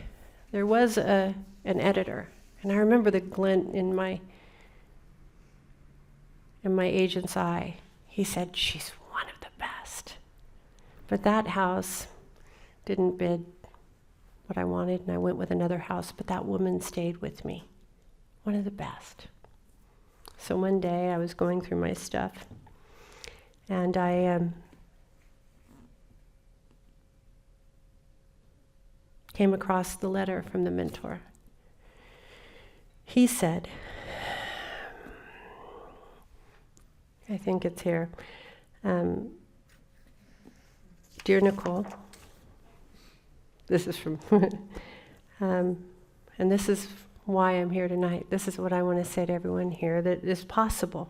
there was an editor, and I remember the glint in my agent's eye. He said, "She's one of the best." But that house didn't bid what I wanted, and I went with another house, but that woman stayed with me. One of the best. So one day I was going through my stuff, and I came across the letter from the mentor. He said, I think it's here, "Dear Nicole," this is from, and this is why I'm here tonight. This is what I want to say to everyone here, that it is possible.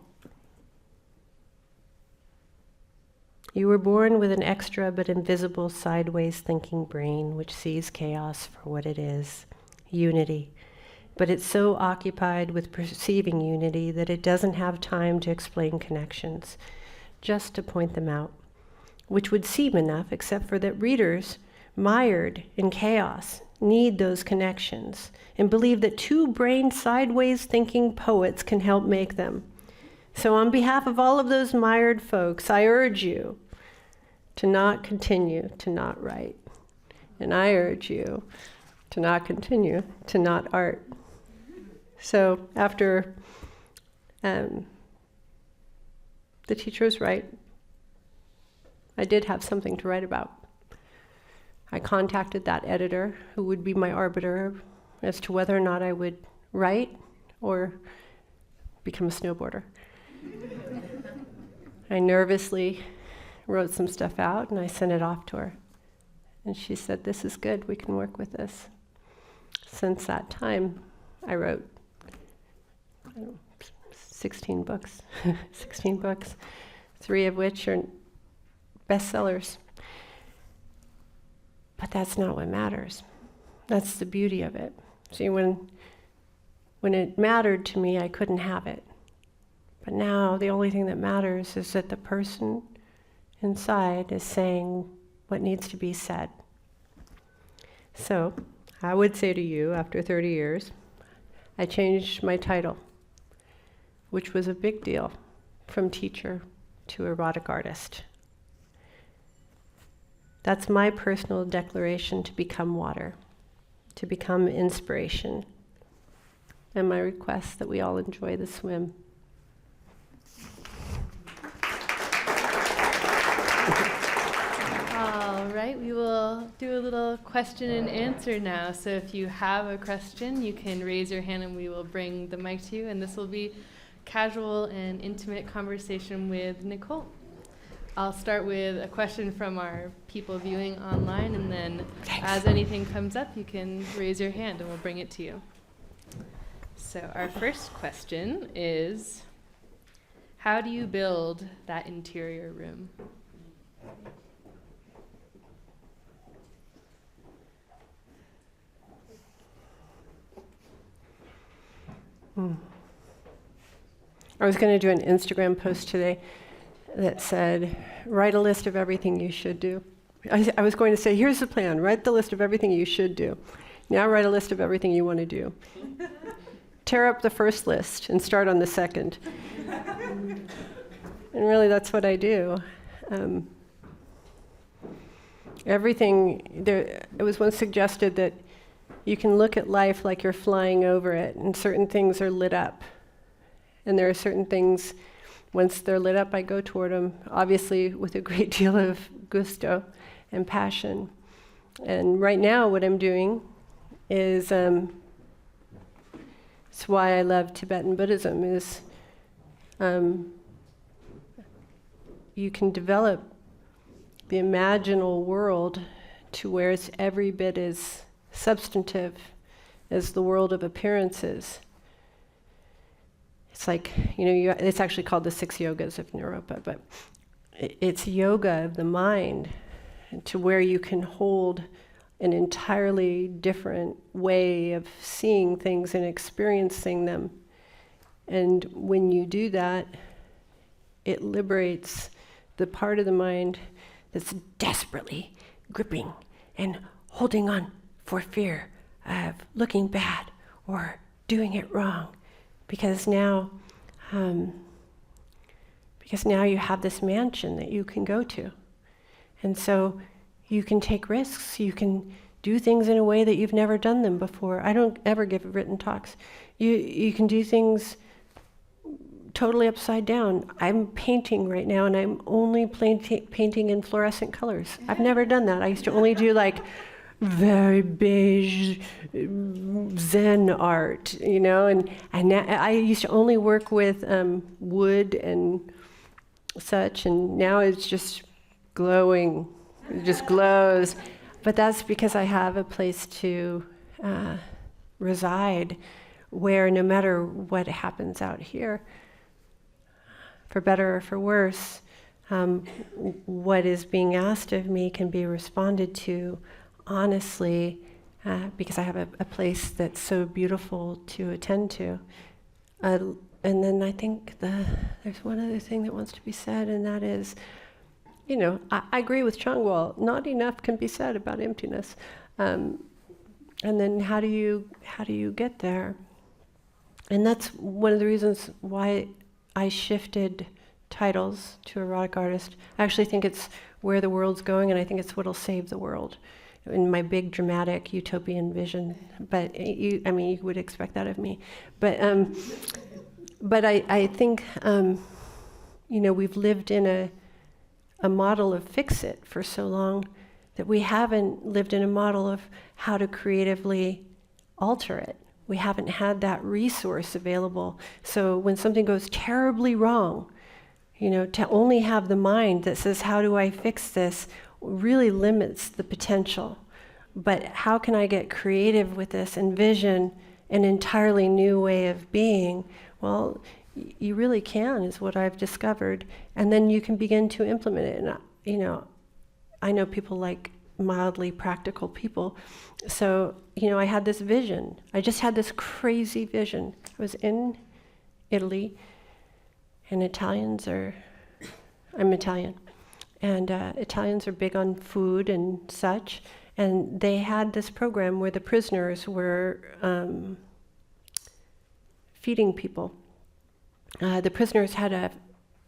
You were born with an extra but invisible sideways thinking brain which sees chaos for what it is, unity. But it's so occupied with perceiving unity that it doesn't have time to explain connections, just to point them out, which would seem enough except for that readers, mired in chaos, need those connections and believe that 2 brain sideways thinking poets can help make them. So on behalf of all of those mired folks, I urge you to not continue to not write. And I urge you to not continue to not art. So after the teacher was right, I did have something to write about. I contacted that editor who would be my arbiter as to whether or not I would write or become a snowboarder. I nervously wrote some stuff out and I sent it off to her. And she said, "This is good, we can work with this." Since that time, I wrote 16 books, 16 books, 3 of which are bestsellers. But that's not what matters. That's the beauty of it. See, when it mattered to me, I couldn't have it. But now the only thing that matters is that the person inside is saying what needs to be said. So I would say to you, after 30 years, I changed my title, which was a big deal, from teacher to erotic artist. That's my personal declaration to become water, to become inspiration, and my request that we all enjoy the swim. All right, we will do a little question and answer now. So if you have a question, you can raise your hand and we will bring the mic to you. And this will be casual and intimate conversation with Nicole. I'll start with a question from our people viewing online, and then as anything comes up, you can raise your hand and we'll bring it to you. So our first question is, how do you build that interior room? I was going to do an Instagram post today that said, write a list of everything you should do. I was going to say, here's the plan, write the list of everything you should do. Now write a list of everything you want to do. Tear up the first list and start on the second. And really that's what I do. It was once suggested that you can look at life like you're flying over it, and certain things are lit up. And there are certain things, once they're lit up, I go toward them, obviously with a great deal of gusto and passion. And right now what I'm doing is, it's why I love Tibetan Buddhism, is you can develop the imaginal world to where it's every bit as substantive as the world of appearances. It's like, it's actually called the 6 yogas of Naropa, but it's yoga of the mind to where you can hold an entirely different way of seeing things and experiencing them. And when you do that, it liberates the part of the mind that's desperately gripping and holding on for fear of looking bad or doing it wrong. Because now you have this mansion that you can go to. And so you can take risks, you can do things in a way that you've never done them before. I don't ever give written talks. You can do things totally upside down. I'm painting right now, and I'm only painting in fluorescent colors. I've never done that. I used to only do very beige Zen art, and now I used to only work with wood and such, and now it's just glowing. It just glows. But that's because I have a place to reside where no matter what happens out here, for better or for worse, what is being asked of me can be responded to honestly, because I have a place that's so beautiful to attend to. And then I think there's one other thing that wants to be said, and that is, I agree with Changwal, not enough can be said about emptiness. And then how do you get there? And that's one of the reasons why I shifted titles to Erotic Artist. I actually think it's where the world's going, and I think it's what'll save the world in my big dramatic utopian vision. But you would expect that of me. But I think we've lived in a model of fix-it for so long that we haven't lived in a model of how to creatively alter it. We haven't had that resource available. So when something goes terribly wrong, to only have the mind that says, how do I fix this, really limits the potential. But how can I get creative with this, envision an entirely new way of being? Well, you really can, is what I've discovered. And then you can begin to implement it. And I know people like mildly practical people. So, I had this vision. I just had this crazy vision. I was in Italy, and I'm Italian, and Italians are big on food and such, and they had this program where the prisoners were feeding people. The prisoners had a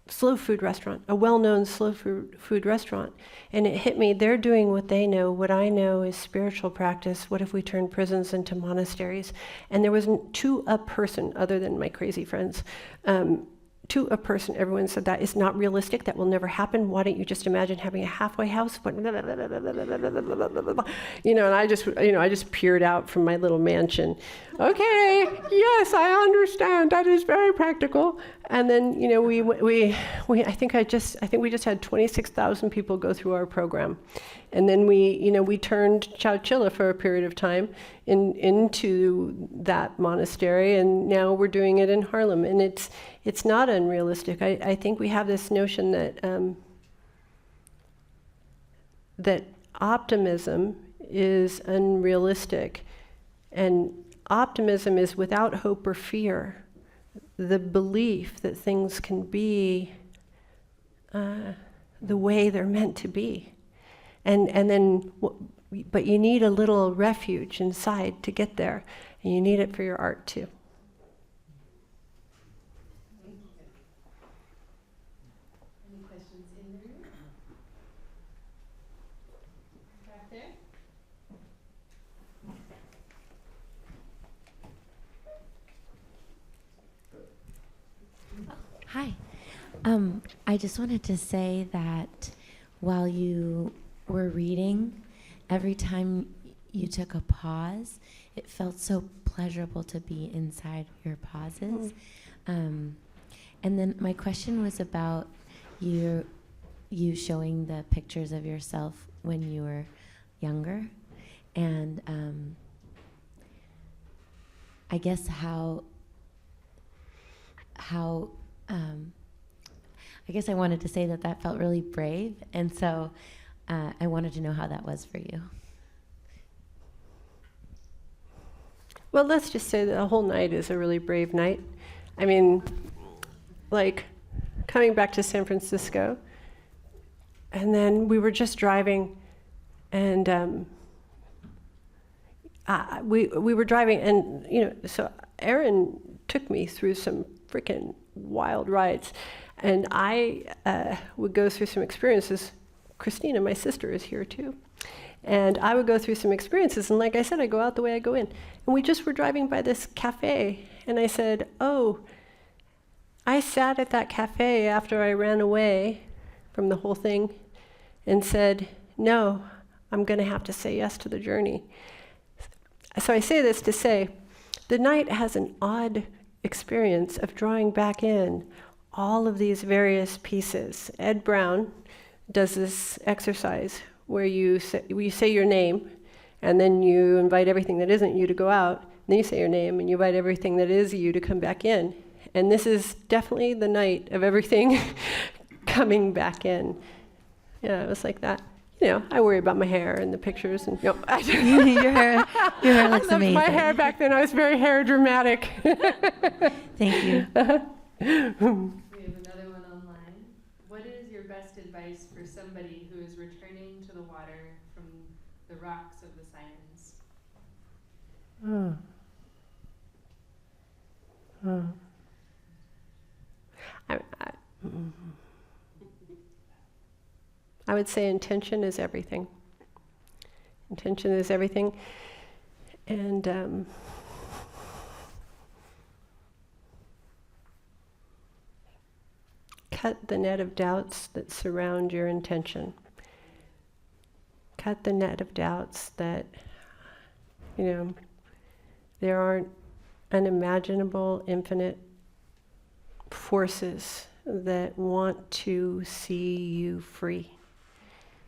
slow food restaurant, a well-known slow food restaurant. And it hit me, they're doing what they know. What I know is spiritual practice. What if we turn prisons into monasteries? And there was, to a person, other than my crazy friends, to a person, everyone said that is not realistic, that will never happen. Why don't you just imagine having a halfway house? And I just peered out from my little mansion. Okay, yes, I understand. That is very practical. And then, I think we just had 26,000 people go through our program. And then we turned Chowchilla for a period of time into that monastery, and now we're doing it in Harlem. And it's not unrealistic. I think we have this notion that optimism is unrealistic, and optimism is without hope or fear. The belief that things can be the way they're meant to be. But you need a little refuge inside to get there, and you need it for your art too. Any questions in the room? Back there? Hi. I just wanted to say that while you were reading, every time you took a pause, it felt so pleasurable to be inside your pauses. And then my question was about you showing the pictures of yourself when you were younger, and I guess I guess I wanted to say that felt really brave, and so I wanted to know how that was for you. Well, let's just say that the whole night is a really brave night. I mean, like coming back to San Francisco, and then we were just driving, and we were driving, and so Aaron took me through some freaking wild rides, and I would go through some experiences. Christina, my sister, is here too. And I would go through some experiences, and like I said, I go out the way I go in. And we just were driving by this cafe, and I said, oh, I sat at that cafe after I ran away from the whole thing and said, no, I'm going to have to say yes to the journey. So I say this to say, the night has an odd experience of drawing back in all of these various pieces. Ed Brown does this exercise where you say your name, and then you invite everything that isn't you to go out, and then you say your name, and you invite everything that is you to come back in. And this is definitely the night of everything coming back in. Yeah, it was like that. I worry about my hair and the pictures, and your hair looks amazing. My hair back then, I was very hair dramatic. Thank you. We have another one online. What is your best advice for somebody who is returning to the water from the rocks of the sirens? I would say intention is everything. Intention is everything. And cut the net of doubts that surround your intention. Cut the net of doubts that, there aren't unimaginable, infinite forces that want to see you free.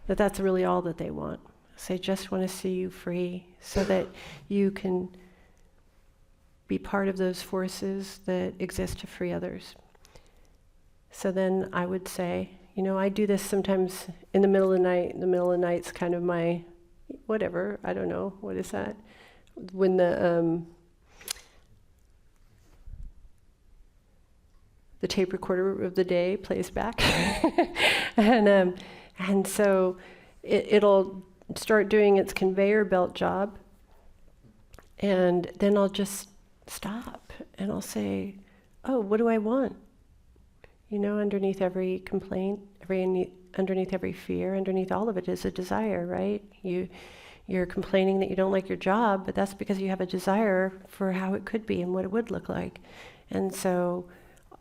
That's really all that they want. So they just want to see you free so that you can be part of those forces that exist to free others. So then I would say, I do this sometimes in the middle of the night. The middle of the night's kind of my whatever, I don't know, what is that? When the tape recorder of the day plays back. And so it'll start doing its conveyor belt job, and then I'll just stop and I'll say, oh, what do I want? You know, underneath every complaint, underneath every fear, underneath all of it is a desire, right? You're complaining that you don't like your job, but that's because you have a desire for how it could be and what it would look like. And so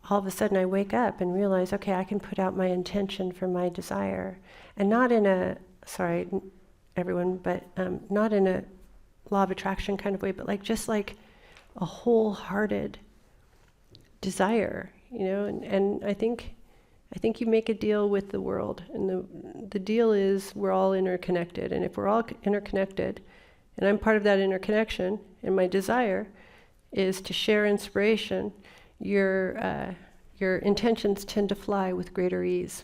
all of a sudden I wake up and realize, okay, I can put out my intention for my desire. And not in a, sorry, everyone, but not in a law of attraction kind of way, but just like a wholehearted desire, you know, and I think you make a deal with the world, and the deal is we're all interconnected, and if we're all interconnected, and I'm part of that interconnection, and my desire is to share inspiration, your intentions tend to fly with greater ease.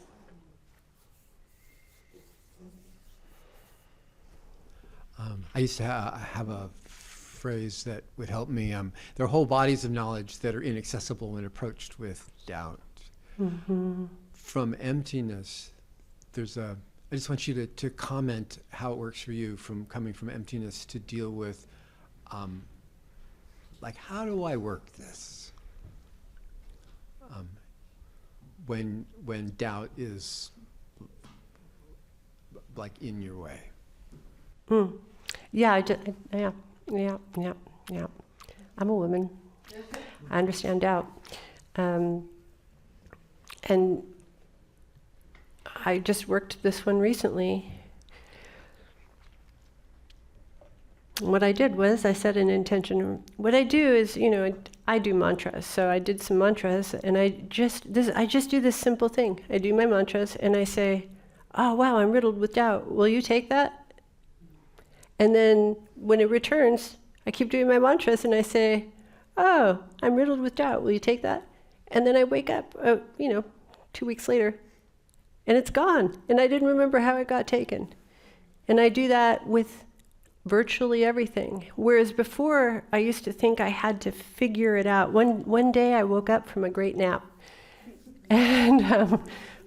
I used to have a phrase that would help me. There are whole bodies of knowledge that are inaccessible when approached with doubt. Mm-hmm. From emptiness, I just want you to comment how it works for you from coming from emptiness to deal with, how do I work this? When doubt is in your way. Mm. Yeah, yeah. I'm a woman. I understand doubt. And I just worked this one recently. What I did was I set an intention. What I do is, I do mantras. So I did some mantras, and I just do this simple thing. I do my mantras, and I say, oh, wow, I'm riddled with doubt. Will you take that? And then when it returns, I keep doing my mantras, and I say, oh, I'm riddled with doubt. Will you take that? And then I wake up, 2 weeks later, and it's gone. And I didn't remember how it got taken. And I do that with virtually everything. Whereas before, I used to think I had to figure it out. One day I woke up from a great nap. And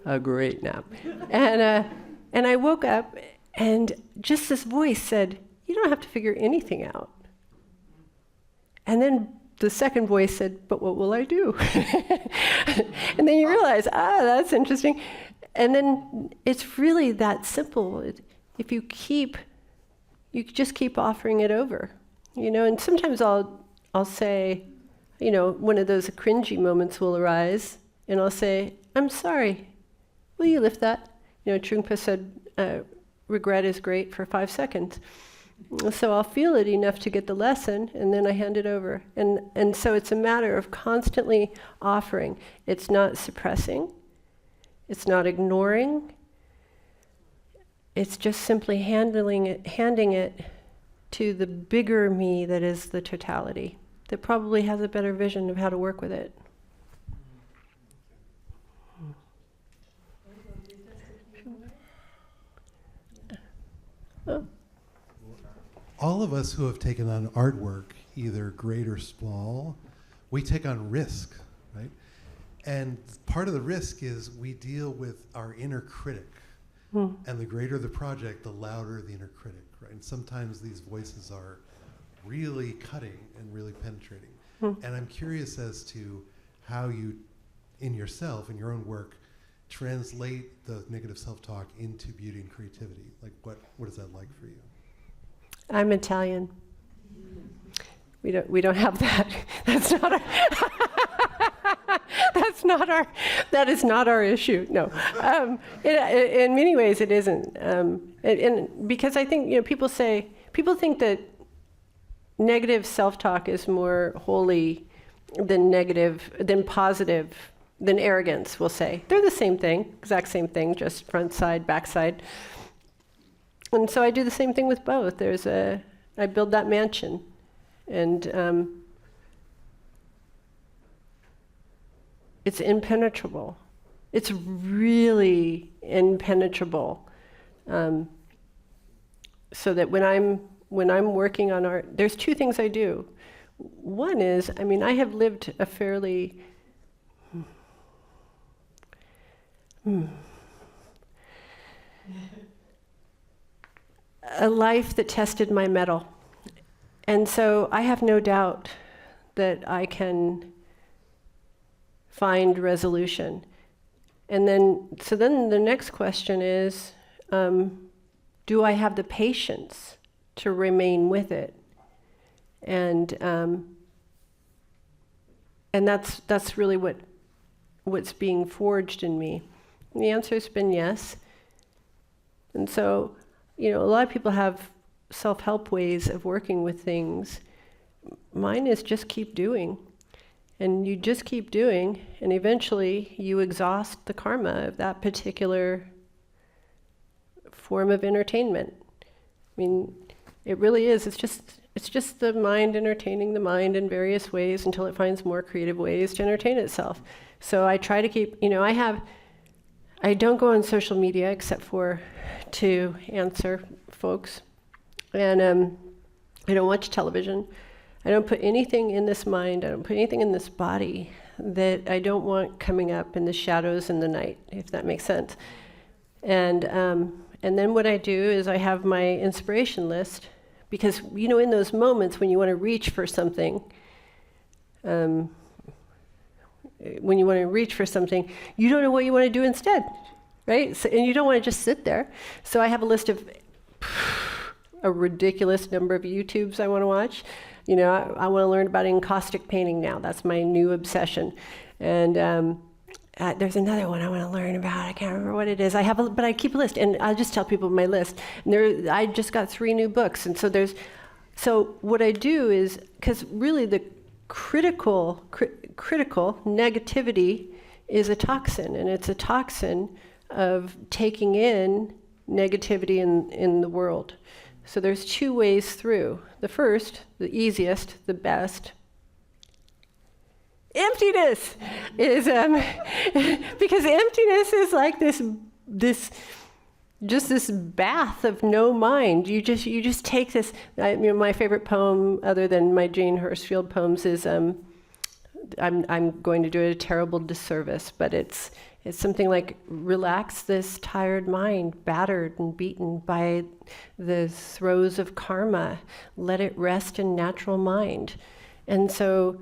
a great nap. And I woke up, and just this voice said, you don't have to figure anything out. And then the second voice said, but what will I do? And then you realize, that's interesting. And then it's really that simple. If you just keep offering it over, and sometimes I'll say, one of those cringy moments will arise, and I'll say, I'm sorry, will you lift that? Trungpa said, regret is great for 5 seconds. So I'll feel it enough to get the lesson, and then I hand it over. And so it's a matter of constantly offering. It's not suppressing. It's not ignoring. It's just simply handing it to the bigger me that is the totality, that probably has a better vision of how to work with it. Oh. All of us who have taken on artwork, either great or small, we take on risk, right? And part of the risk is we deal with our inner critic. And the greater the project, the louder the inner critic, right? And sometimes these voices are really cutting and really penetrating. And I'm curious as to how you, in yourself, in your own work, translate the negative self-talk into beauty and creativity. What is that like for you? I'm Italian. We don't have that. That's not our that is not our issue. No. In many ways it isn't. And because I think, people think that negative self-talk is more holy than positive, than arrogance, we'll say. They're the same thing, exact same thing, just front side, back side. And so I do the same thing with both. I build that mansion, and it's impenetrable. It's really impenetrable. so that when I'm working on art, there's two things I do. One is, I mean, I have lived a fairly a life that tested my mettle. And so I have no doubt that I can find resolution. And then the next question is, do I have the patience to remain with it? And that's really what's being forged in me. And the answer's been yes. And so, a lot of people have self-help ways of working with things. Mine is just keep doing. And you just keep doing, and eventually you exhaust the karma of that particular form of entertainment. I mean, it really is. It's just the mind entertaining the mind in various ways until it finds more creative ways to entertain itself. So I try to keep, I don't go on social media except for to answer folks. And I don't watch television. I don't put anything in this mind, I don't put anything in this body that I don't want coming up in the shadows in the night, if that makes sense. And then what I do is I have my inspiration list, because, in those moments when you want to reach for something, you don't know what you want to do instead, right? So, and you don't want to just sit there. So I have a list of a ridiculous number of YouTubes I want to watch. I want to learn about encaustic painting now. That's my new obsession. And there's another one I want to learn about. I can't remember what it is. But I keep a list, and I'll just tell people my list. And I just got 3 new books, and so what I do is, because really the critical negativity is a toxin, and it's a toxin of taking in negativity in the world. So there's 2 ways through. The first, the easiest, the best. Emptiness is because emptiness is like this bath of no mind. You just take this. My favorite poem, other than my Jane Hirschfield poems, is I'm going to do it a terrible disservice, but it's something like, relax this tired mind, battered and beaten by the throes of karma. Let it rest in natural mind. And so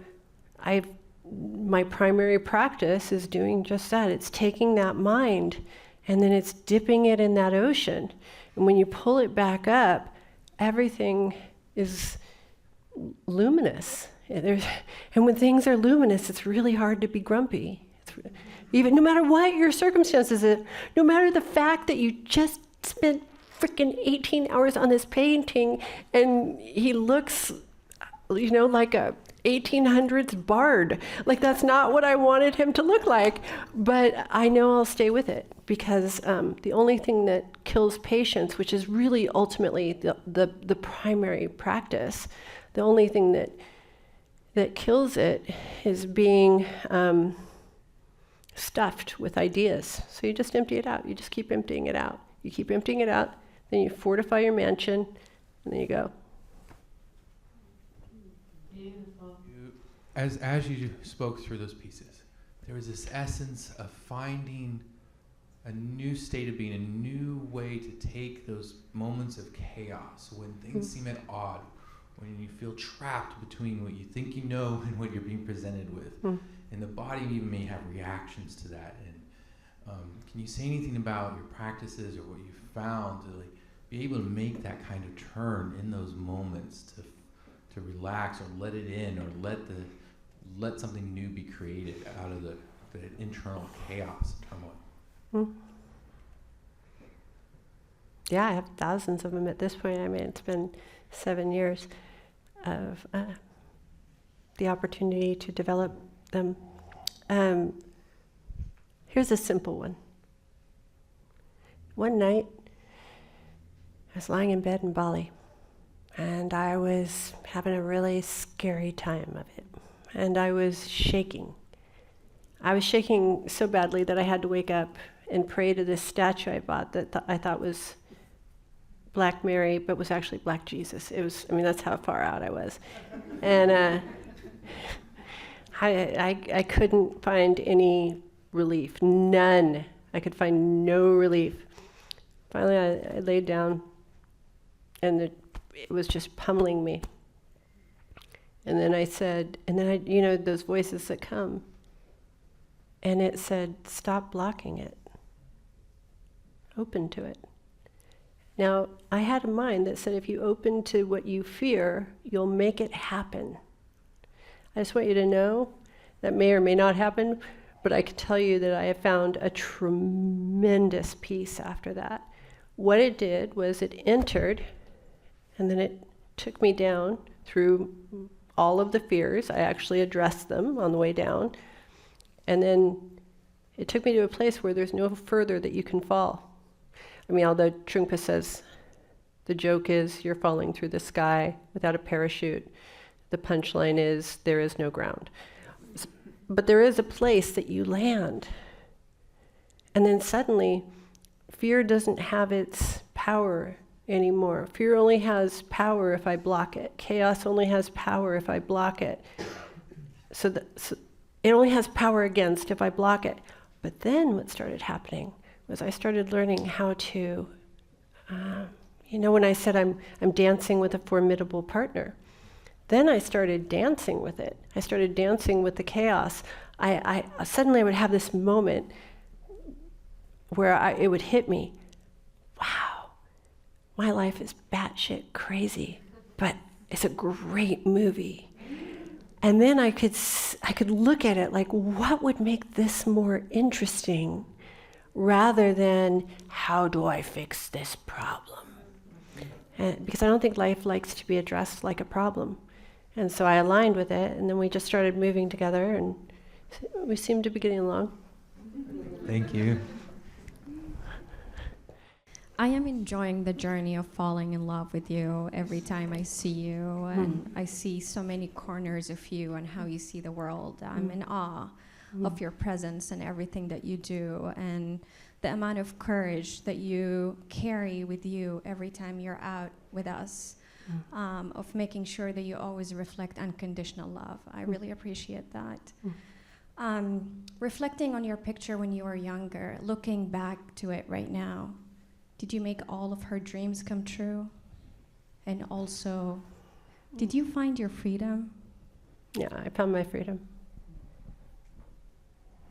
my primary practice is doing just that. It's taking that mind and then it's dipping it in that ocean. And when you pull it back up, everything is luminous. And when things are luminous, it's really hard to be grumpy. Even no matter what your circumstances is, no matter the fact that you just spent freaking 18 hours on this painting and he looks, like a 1800s bard. Like, that's not what I wanted him to look like, but I know I'll stay with it, because the only thing that kills patience, which is really ultimately the primary practice, the only thing that kills it is being stuffed with ideas. So you just empty it out. You just keep emptying it out. You keep emptying it out, then you fortify your mansion, and then you go. Beautiful. As you spoke through those pieces, there was this essence of finding a new state of being, a new way to take those moments of chaos, when things seem at odd, when you feel trapped between what you think you know and what you're being presented with. And the body even may have reactions to that. And can you say anything about your practices or what you found to be able to make that kind of turn in those moments, to relax or let it in, or let something new be created out of the internal chaos and turmoil? Yeah, I have thousands of them at this point. I mean, it's been 7 years of the opportunity to develop them. Here's a simple one. One night, I was lying in bed in Bali, and I was having a really scary time of it, and I was shaking. I was shaking so badly that I had to wake up and pray to this statue I bought that I thought was Black Mary, but was actually Black Jesus. It was, I mean, that's how far out I was. And I couldn't find any relief, none. I could find no relief. Finally, I laid down, and it was just pummeling me. And then I said, you know, those voices that come, and it said, stop blocking it. Open to it. Now, I had a mind that said if you open to what you fear, you'll make it happen. I just want you to know that may or may not happen, but I can tell you that I have found a tremendous peace after that. What it did was it entered, and then it took me down through all of the fears. I actually addressed them on the way down. And then it took me to a place where there's no further that you can fall. I mean, although Trungpa says the joke is you're falling through the sky without a parachute, the punchline is there is no ground. But there is a place that you land. And then suddenly, fear doesn't have its power anymore. Fear only has power if I block it. Chaos only has power if I block it. So it only has power against if I block it. But then what started happening was I started learning how to, you know, when I said I'm dancing with a formidable partner, then I started dancing with it. I started dancing with the chaos. I suddenly would have this moment where it would hit me, wow, my life is batshit crazy, but it's a great movie. And then I could look at it like, what would make this more interesting rather than how do I fix this problem? And because I don't think life likes to be addressed like a problem. And so I aligned with it, and then we just started moving together, and we seem to be getting along. Thank you. I am enjoying the journey of falling in love with you every time I see you, and I see so many corners of you and how you see the world. I'm in awe of your presence and everything that you do, and the amount of courage that you carry with you every time you're out with us, of making sure that you always reflect unconditional love. I really appreciate that. Reflecting on your picture when you were younger, looking back to it right now, did you make all of her dreams come true? And also, did you find your freedom? Yeah, I found my freedom.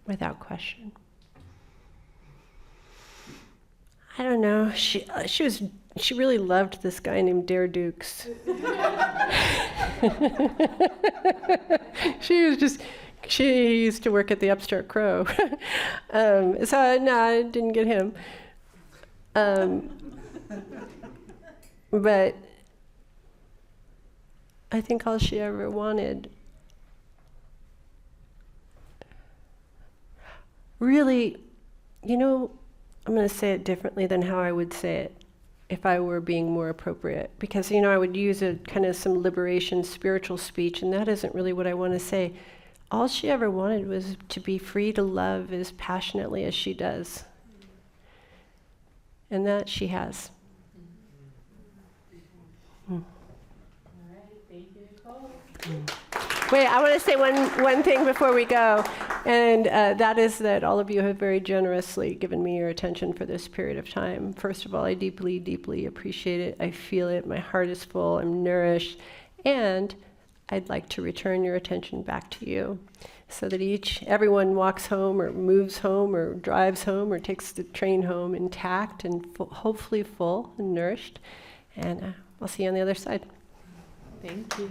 Without question. I don't know. She really loved this guy named Dare Dukes. She used to work at the Upstart Crow. So no, I didn't get him. But I think all she ever wanted, really, you know, I'm going to say it differently than how I would say it if I were being more appropriate. Because, you know, I would use a kind of some liberation spiritual speech, and that isn't really what I want to say. All she ever wanted was to be free to love as passionately as she does. And that she has. All right, thank you, Nicole. Wait, I want to say one thing before we go, and that is that all of you have very generously given me your attention for this period of time. First of all, I deeply, deeply appreciate it. I feel it. My heart is full. I'm nourished. And I'd like to return your attention back to you so that everyone walks home or moves home or drives home or takes the train home intact and hopefully full and nourished. And I'll see you on the other side. Thank you.